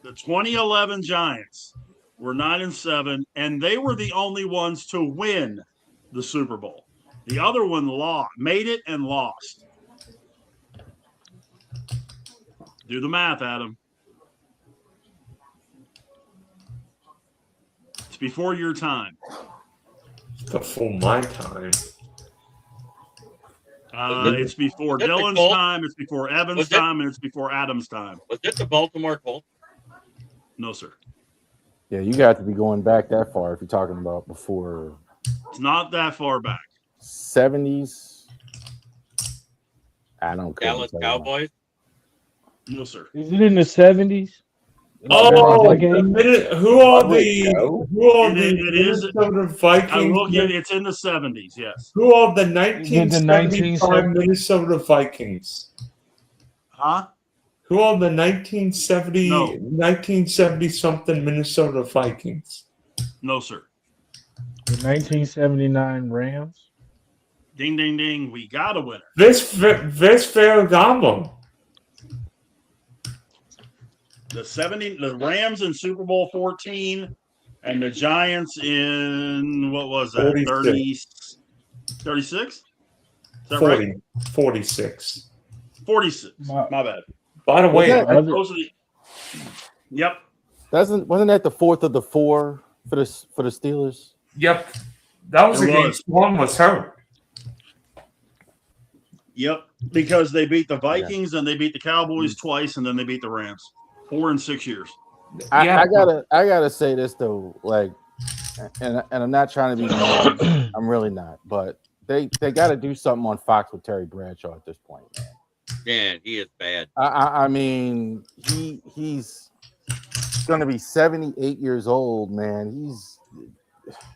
The 2011 Giants were 9 and 7, and they were the only ones to win the Super Bowl. The other one made it and lost. Do the math, Adam. It's before your time. Before my time. It's before Dylan's time, it's before Evan's time, and it's before Adam's time. Was it the Baltimore Colts? No, sir. Yeah, you got to be going back that far if you're talking about before. It's not that far back. 70s. I don't care. Dallas Cowboys? No, sir. Is it in the 70s? Oh, who are the Minnesota Vikings? It's in the 70s, yes. Who are the 1975 Minnesota Vikings? Huh? Who are the 1970 something Minnesota Vikings? No, sir. The 1979 Rams? Ding, ding, ding. We got a winner. This Ferragamo. The Rams in Super Bowl 14 and the Giants in, what was that? 36? Is that 40, right? 46. 46. My bad. By the way, yep. Wasn't that the fourth of the four for the Steelers? Yep. That was against one was hurt. Yep. Because they beat the Vikings and they beat the Cowboys twice and then they beat the Rams. 4 in 6 years. I gotta say this though, like, and I'm not trying to be I'm really not, but they got to do something on Fox with Terry Bradshaw at this point, man. Yeah, he is bad. I mean, he's going to be 78 years old, man.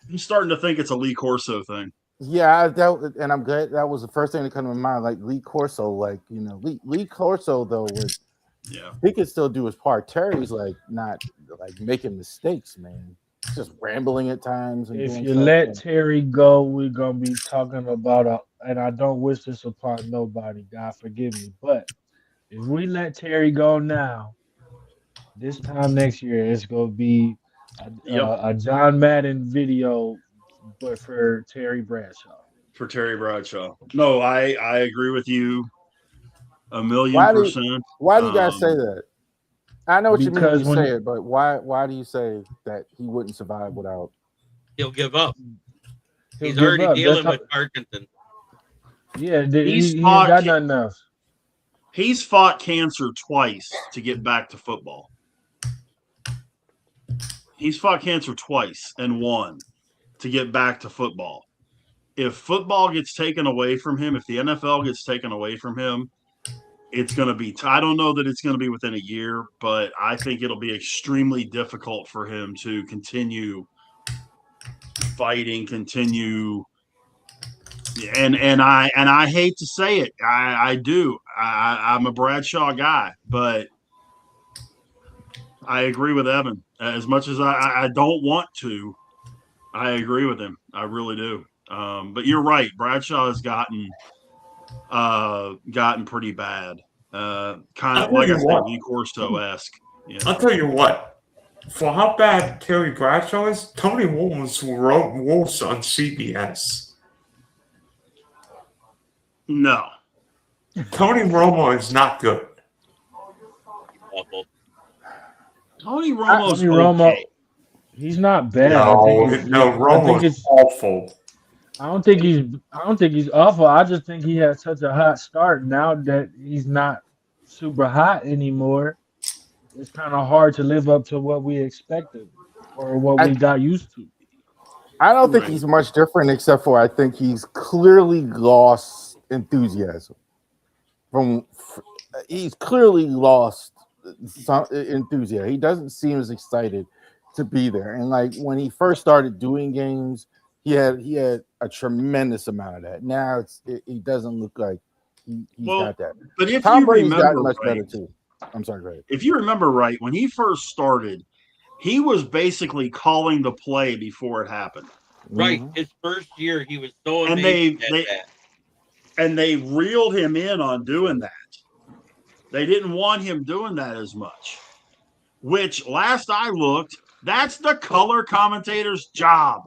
I'm starting to think it's a Lee Corso thing. Yeah, and I'm glad that was the first thing that came to my mind. Like Lee Corso, like Lee Corso though, he could still do his part. Terry's like not like making mistakes, man. Just rambling at times. And if you let Terry go, we're gonna be talking about and I don't wish this upon nobody, God forgive me, but if we let Terry go now, this time next year it's gonna be a John Madden video, but for Terry Bradshaw. For Terry Bradshaw. No, I agree with you 1,000,000%. Why do you guys say that? I know what you mean when you say it, but why do you say that he wouldn't survive without? He'll give up. He's already dealing with Parkinson. Yeah, he got nothing else. He's fought cancer twice to get back to football. He's fought cancer twice and won to get back to football. If football gets taken away from him, if the NFL gets taken away from him, it's going to be I don't know that it's going to be within a year, but I think it'll be extremely difficult for him to continue fighting, and I hate to say it. I do. I'm a Bradshaw guy, but I agree with Evan. As much as I don't want to, I agree with him. I really do. But you're right. Bradshaw has gotten pretty bad. Kind of like I said, Lee Corso-esque. Yeah. I'll tell you what. For how bad Terry Bradshaw is, Tony Romo's worse on CBS. No. Tony Romo is not good. Awful. Tony Romo's okay. He's not bad. Romo's awful. I don't think he's awful. I just think he had such a hot start. Now that he's not super hot anymore, it's kind of hard to live up to what we expected or what we got used to. I don't think he's much different, except for I think he's clearly lost enthusiasm. He's clearly lost some enthusiasm. He doesn't seem as excited to be there. And like when he first started doing games, he had a tremendous amount of that. Now he doesn't look like he's got that. But if Tom you Brady's remember gotten much right, better too. I'm sorry, go ahead. If you remember right, when he first started, he was basically calling the play before it happened. Right. His first year, he was so amazing and they reeled him in on doing that. They didn't want him doing that as much, which last I looked, that's the color commentator's job,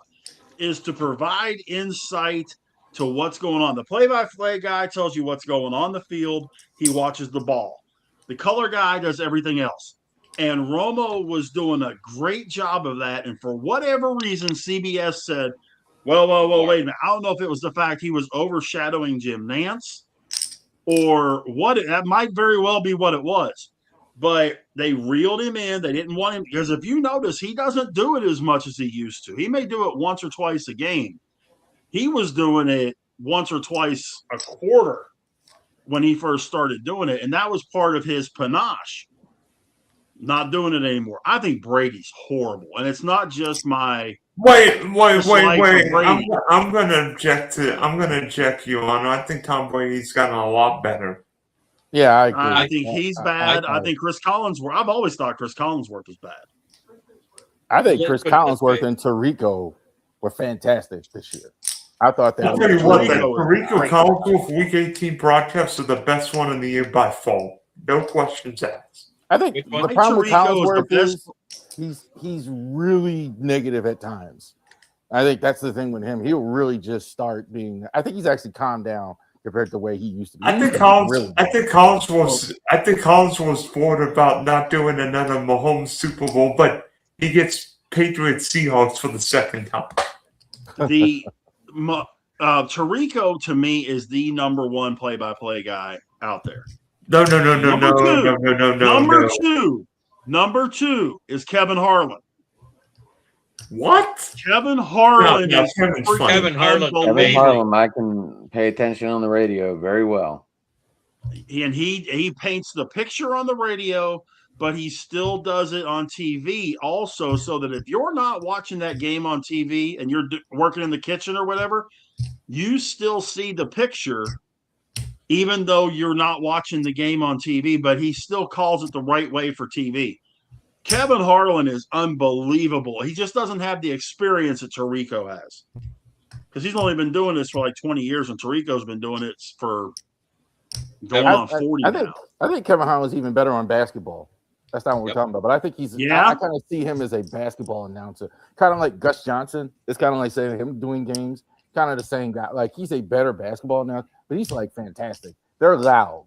is to provide insight to what's going on. The play-by-play guy tells you what's going on the field. He watches the ball. The color guy does everything else. And Romo was doing a great job of that. And for whatever reason, CBS said, well, wait a minute. I don't know if it was the fact he was overshadowing Jim Nance or what. That might very well be what it was. But they reeled him in. They didn't want him. Because if you notice, he doesn't do it as much as he used to. He may do it once or twice a game. He was doing it once or twice a quarter when he first started doing it. And that was part of his panache. Not doing it anymore. I think Brady's horrible. And it's not just my Wait. I'm gonna object you on. I think Tom Brady's gotten a lot better. Yeah, I agree. I think he's bad. I think Chris Collinsworth. I've always thought Chris Collinsworth was bad. I think Chris Collinsworth and Tirico were fantastic this year. I thought that. I'll tell you what, the Tirico Collinsworth Week 18 broadcasts are the best one in the year by far. No questions asked. I think the problem with Collinsworth is he's really negative at times. I think that's the thing with him. He'll really just start being. I think he's actually calmed down compared to the way he used to be. I think Collins was bored about not doing another Mahomes Super Bowl, but he gets Patriots Seahawks for the second time. Tirico to me is the number one play-by-play guy out there. No. Number two is Kevin Harlan. What? Kevin Harlan is Kevin Harlan. Kevin Harlan, I can pay attention on the radio very well. he paints the picture on the radio, but he still does it on TV also, so that if you're not watching that game on TV and you're working in the kitchen or whatever, you still see the picture, even though you're not watching the game on TV, but he still calls it the right way for TV. Kevin Harlan is unbelievable. He just doesn't have the experience that Tirico has, because he's only been doing this for like 20 years, and Tirico's been doing it for going on 40 now. I think Kevin Harlan's even better on basketball. That's not what we're talking about, but I think he's. I kind of see him as a basketball announcer, kind of like Gus Johnson. It's kind of like saying him doing games, kind of the same guy. Like he's a better basketball announcer, but he's like fantastic. They're loud.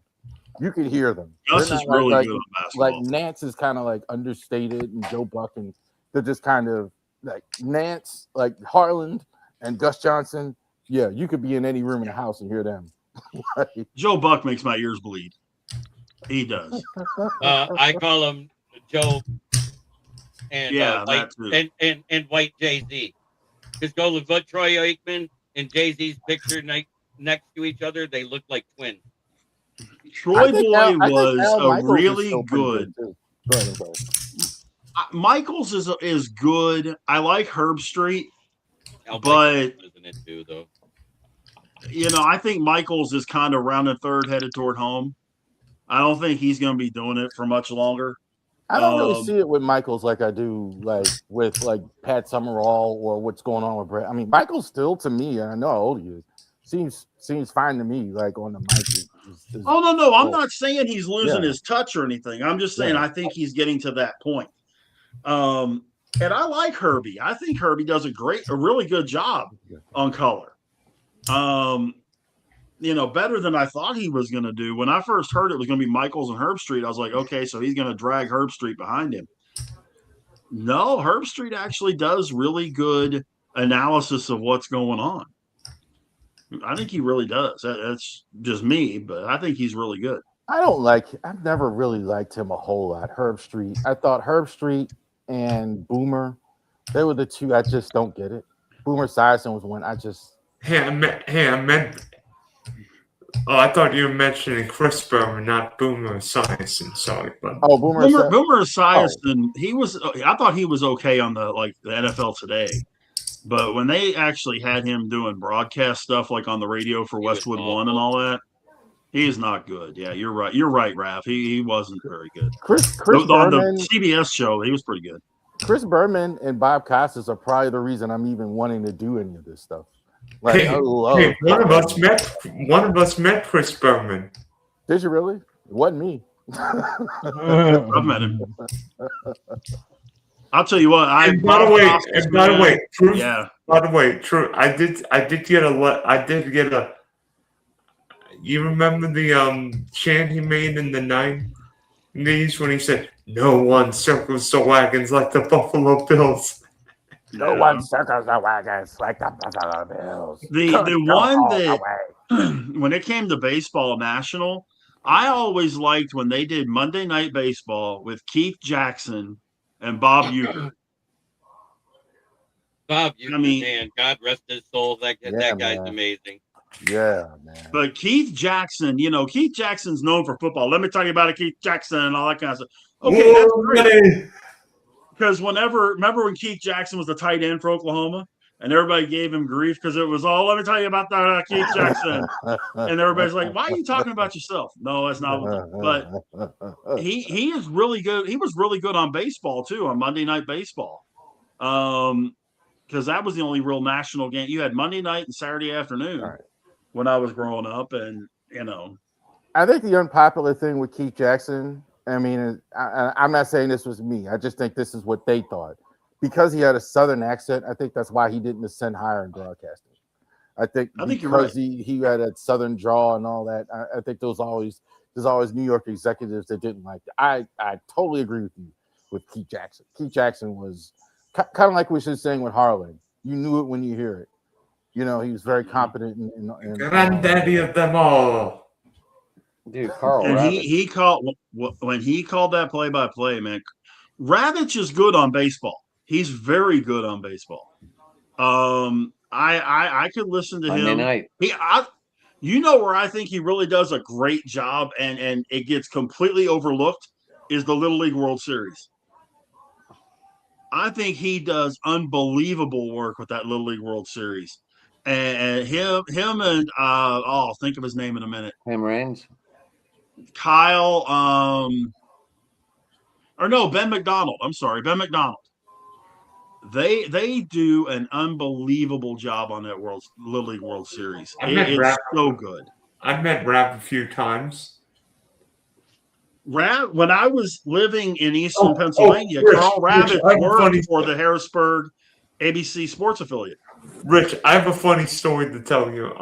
You can hear them. Gus is really good on basketball. Like Nance is kind of like understated, and Joe Buck, and they're just kind of like Nance, like Harlan and Gus Johnson. Yeah, you could be in any room in the house and hear them. Joe Buck makes my ears bleed. He does. I call him Joe and and White Jay-Z. Just go look at Troy Aikman and Jay-Z's picture next to each other. They look like twins. Troy Boy was a really good. Michaels is good. I like Herb Street, but isn't it too though? I think Michaels is kind of rounding third, headed toward home. I don't think he's going to be doing it for much longer. I don't really see it with Michaels like I do like with like Pat Summerall or what's going on with Brett. I mean, Michaels still to me, and I know how old he is, seems fine to me. Like on the mic. No, I'm not saying he's losing his touch or anything. I'm just saying I think he's getting to that point. And I like Herbie. I think Herbie does a really good job on color. Better than I thought he was going to do. When I first heard it was going to be Michaels and Herb Street, I was like, okay, so he's going to drag Herb Street behind him. No, Herb Street actually does really good analysis of what's going on. I think he really does. That's just me, but I think he's really good. I've never really liked him a whole lot. Herb Street. I thought Herb Street and Boomer, they were the two. I just don't get it. Boomer Esiason was one. I meant. Oh, I thought you were mentioning Chris Berman, not Boomer Esiason. Sorry, but Boomer Esiason. He was. I thought he was okay on the NFL Today, but when they actually had him doing broadcast stuff like on the radio for Westwood One and all that, he's not good. Yeah, you're right. You're right, Raph. He wasn't very good. Chris on Berman, the CBS show, he was pretty good. Chris Berman and Bob Costas are probably the reason I'm even wanting to do any of this stuff. Like, one of us met Chris Berman. Did you really? It wasn't me. I've met him. I'll tell you what. By the way, true. I did get a. You remember the chant he made in the 90s when he said, "No one circles the wagons like the Buffalo Bills." No one circles the wagons like the Buffalo Bills. The one that when it came to baseball national, I always liked when they did Monday Night Baseball with Keith Jackson and Bob Uecker. Bob Uecker, man, God rest his soul. That guy's amazing. Yeah, man. But Keith Jackson, Keith Jackson's known for football. Let me tell you about it, Keith Jackson and all that kind of stuff. Okay, that's great. Because remember when Keith Jackson was the tight end for Oklahoma, and everybody gave him grief because it was all, let me tell you about that Keith Jackson, and everybody's like, why are you talking about yourself? No, that's not what. But he is really good. He was really good on baseball too, on Monday Night Baseball, because that was the only real national game. You had Monday night and Saturday afternoon when I was growing up, and I think the unpopular thing with Keith Jackson. I mean, I'm not saying this was me. I just think this is what they thought. Because he had a Southern accent, I think that's why he didn't ascend higher in broadcasting. I think because you're right. he had a Southern draw and all that. I think there's always New York executives that didn't like it. I totally agree with you with Keith Jackson. Keith Jackson was kind of like we were saying with Harlan. You knew it when you hear it. He was very competent. Granddaddy of them all. Dude, Carl. And Ravitch. he called when he called that play-by-play, man. Ravitch is good on baseball. He's very good on baseball. I could listen to Monday him. night. You know where I think he really does a great job and it gets completely overlooked is the Little League World Series. I think he does unbelievable work with that Little League World Series. And him and I'll think of his name in a minute. Him Reigns. Kyle, or no, Ben McDonald. I'm sorry, Ben McDonald. They do an unbelievable job on that Little League World Series. It's so good. I've met Rap a few times. Rav, when I was living in Eastern Pennsylvania, Carl Ravitch worked for the Harrisburg ABC Sports affiliate. Rich, I have a funny story to tell you.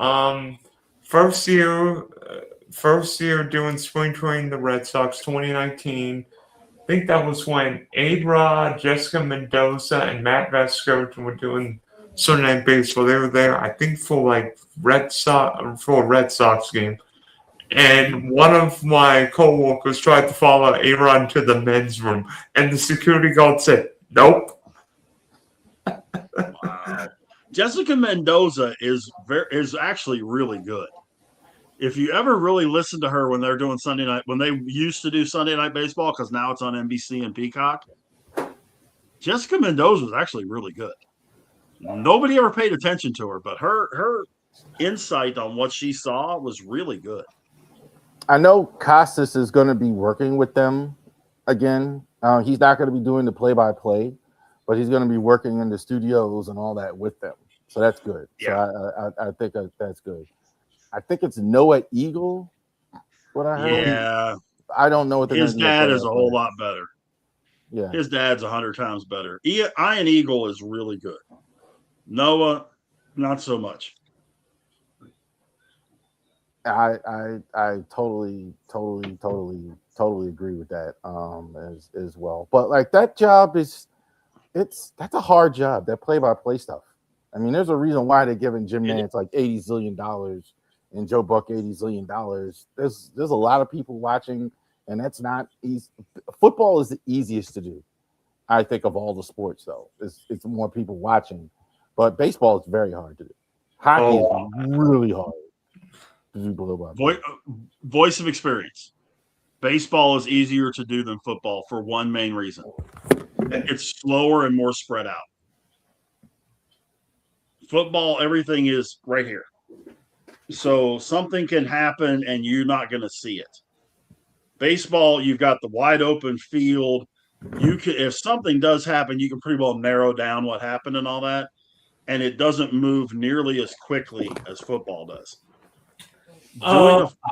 First year doing spring training, the Red Sox, 2019. I think that was when A-Rod, Jessica Mendoza, and Matt Vasco were doing Sunday Night Baseball. They were there, I think, for a Red Sox game. And one of my co-workers tried to follow A-Rod into the men's room, and the security guard said, "Nope." Wow. Jessica Mendoza is actually really good. If you ever really listen to her when they're doing Sunday night, when they used to do Sunday Night Baseball, because now it's on NBC and Peacock, Jessica Mendoza was actually really good. Nobody ever paid attention to her, but her insight on what she saw was really good. I know Costas is going to be working with them again. He's not going to be doing the play-by-play, but he's going to be working in the studios and all that with them. So that's good. Yeah. So I think that's good. I think it's Noah Eagle. What I heard. Yeah. I don't know what his dad is a whole lot better. Yeah. His dad's 100 times better. Ian Eagle is really good. Noah, not so much. I totally agree with that as well. But that job that's a hard job, that play-by-play stuff. I mean, there's a reason why they're giving Jim Nantz $80 zillion and Joe Buck $80 zillion. There's a lot of people watching, and that's not easy. Football is the easiest to do, I think, of all the sports, though. It's more people watching. But baseball is very hard to do. Hockey is really hard. Voice of experience. Baseball is easier to do than football for one main reason. It's slower and more spread out. Football, everything is right here. So something can happen and you're not going to see it. Baseball, you've got the wide open field. If something does happen, you can pretty well narrow down what happened and all that. And it doesn't move nearly as quickly as football does.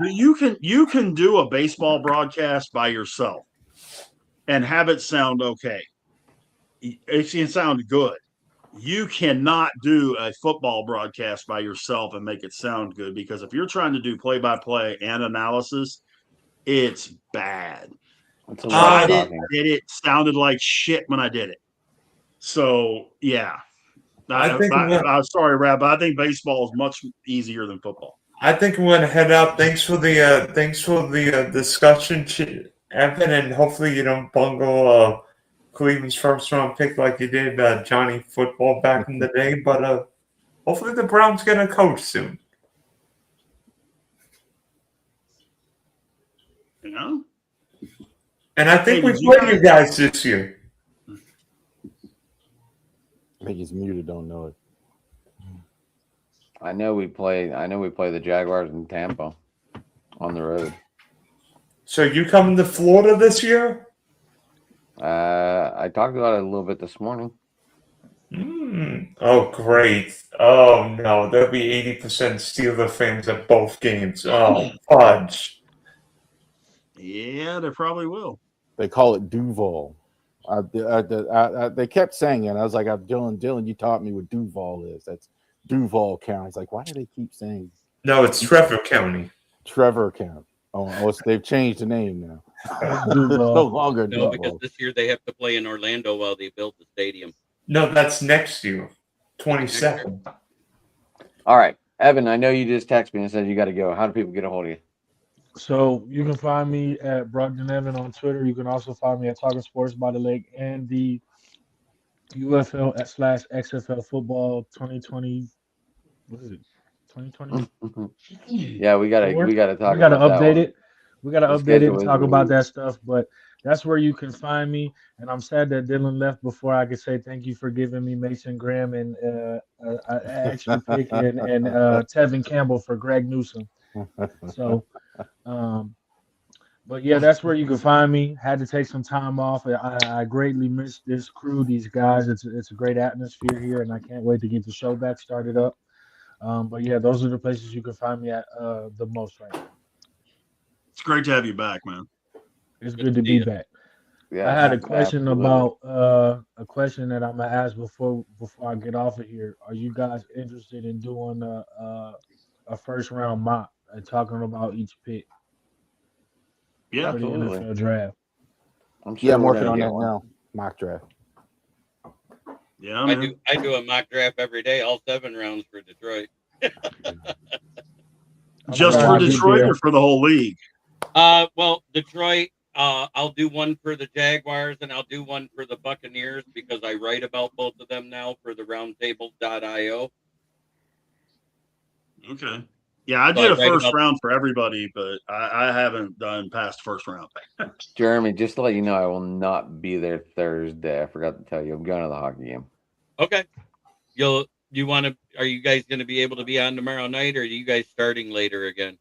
You can do a baseball broadcast by yourself and have it sound okay. It can sound good. You cannot do a football broadcast by yourself and make it sound good, because if you're trying to do play-by-play and analysis, it's bad. I did it sounded like shit when I did it. So yeah. I'm sorry, Rab, but I think baseball is much easier than football. I think I'm going to head out. Thanks for the discussion, Evan, and hopefully you don't bungle Cleveland's first round pick like you did Johnny Football back in the day. But hopefully the Browns get a coach soon. You know? And I think we play you guys this year. I think he's muted. Don't know it. I know we play the Jaguars in Tampa on the road. So you coming to Florida this year? I talked about it a little bit this morning. Oh, great. Oh, no. There'll be 80% Steelers fans at both games. Oh, fudge. Yeah, they probably will. They call it Duval. They kept saying it. I was like, Dylan, you taught me what Duval is. That's Duval County. It's like, why do they keep saying? No, it's Trevor County. Trevor County. Oh, they've changed the name now. No longer No, Duval. because this year they have to play in Orlando while they build the stadium. No, that's next year, 22nd. All right, Evan, I know you just texted me and said you got to go. How do people get a hold of you? So you can find me at Brogdon Evan on Twitter. You can also find me at Talking Sports by the Lake and the UFL/XFL Football 2020. What is it? 2020. Yeah, we gotta talk. We gotta about that update one. it. We gotta The update it schedule and is talk about released. that stuff. But that's where you can find me. And I'm sad that Dylan left before I could say thank you for giving me Mason Graham and an extra pick and Tevin Campbell for Greg Newsome. So, but yeah, that's where you can find me. Had to take some time off. I greatly miss this crew, these guys. It's a great atmosphere here, and I can't wait to get the show back started up. But yeah, those are the places you can find me at the most right now. It's great to have you back, man. It's good to be back. Yeah, I had a question absolutely. about a question that I'm gonna ask before I get off of here. Are you guys interested in doing a first round mock and talking about each pick Yeah, for the absolutely. NFL draft? I'm sure Yeah, I'm we're working gonna on get that one. now. Mock draft. yeah, I man. do a mock draft every day, all 7 rounds for Detroit. Just trying for to get Detroit there. or for the whole league? Well, Detroit, I'll do one for the Jaguars and I'll do one for the Buccaneers because I write about both of them now for the roundtable.io. Okay. Yeah, I So did I a write first about round for everybody, but I haven't done past first round. Jeremy, just to let you know, I will not be there Thursday. I forgot to tell you, I'm going to the hockey game. Okay. Are you guys going to be able to be on tomorrow night or are you guys starting later again?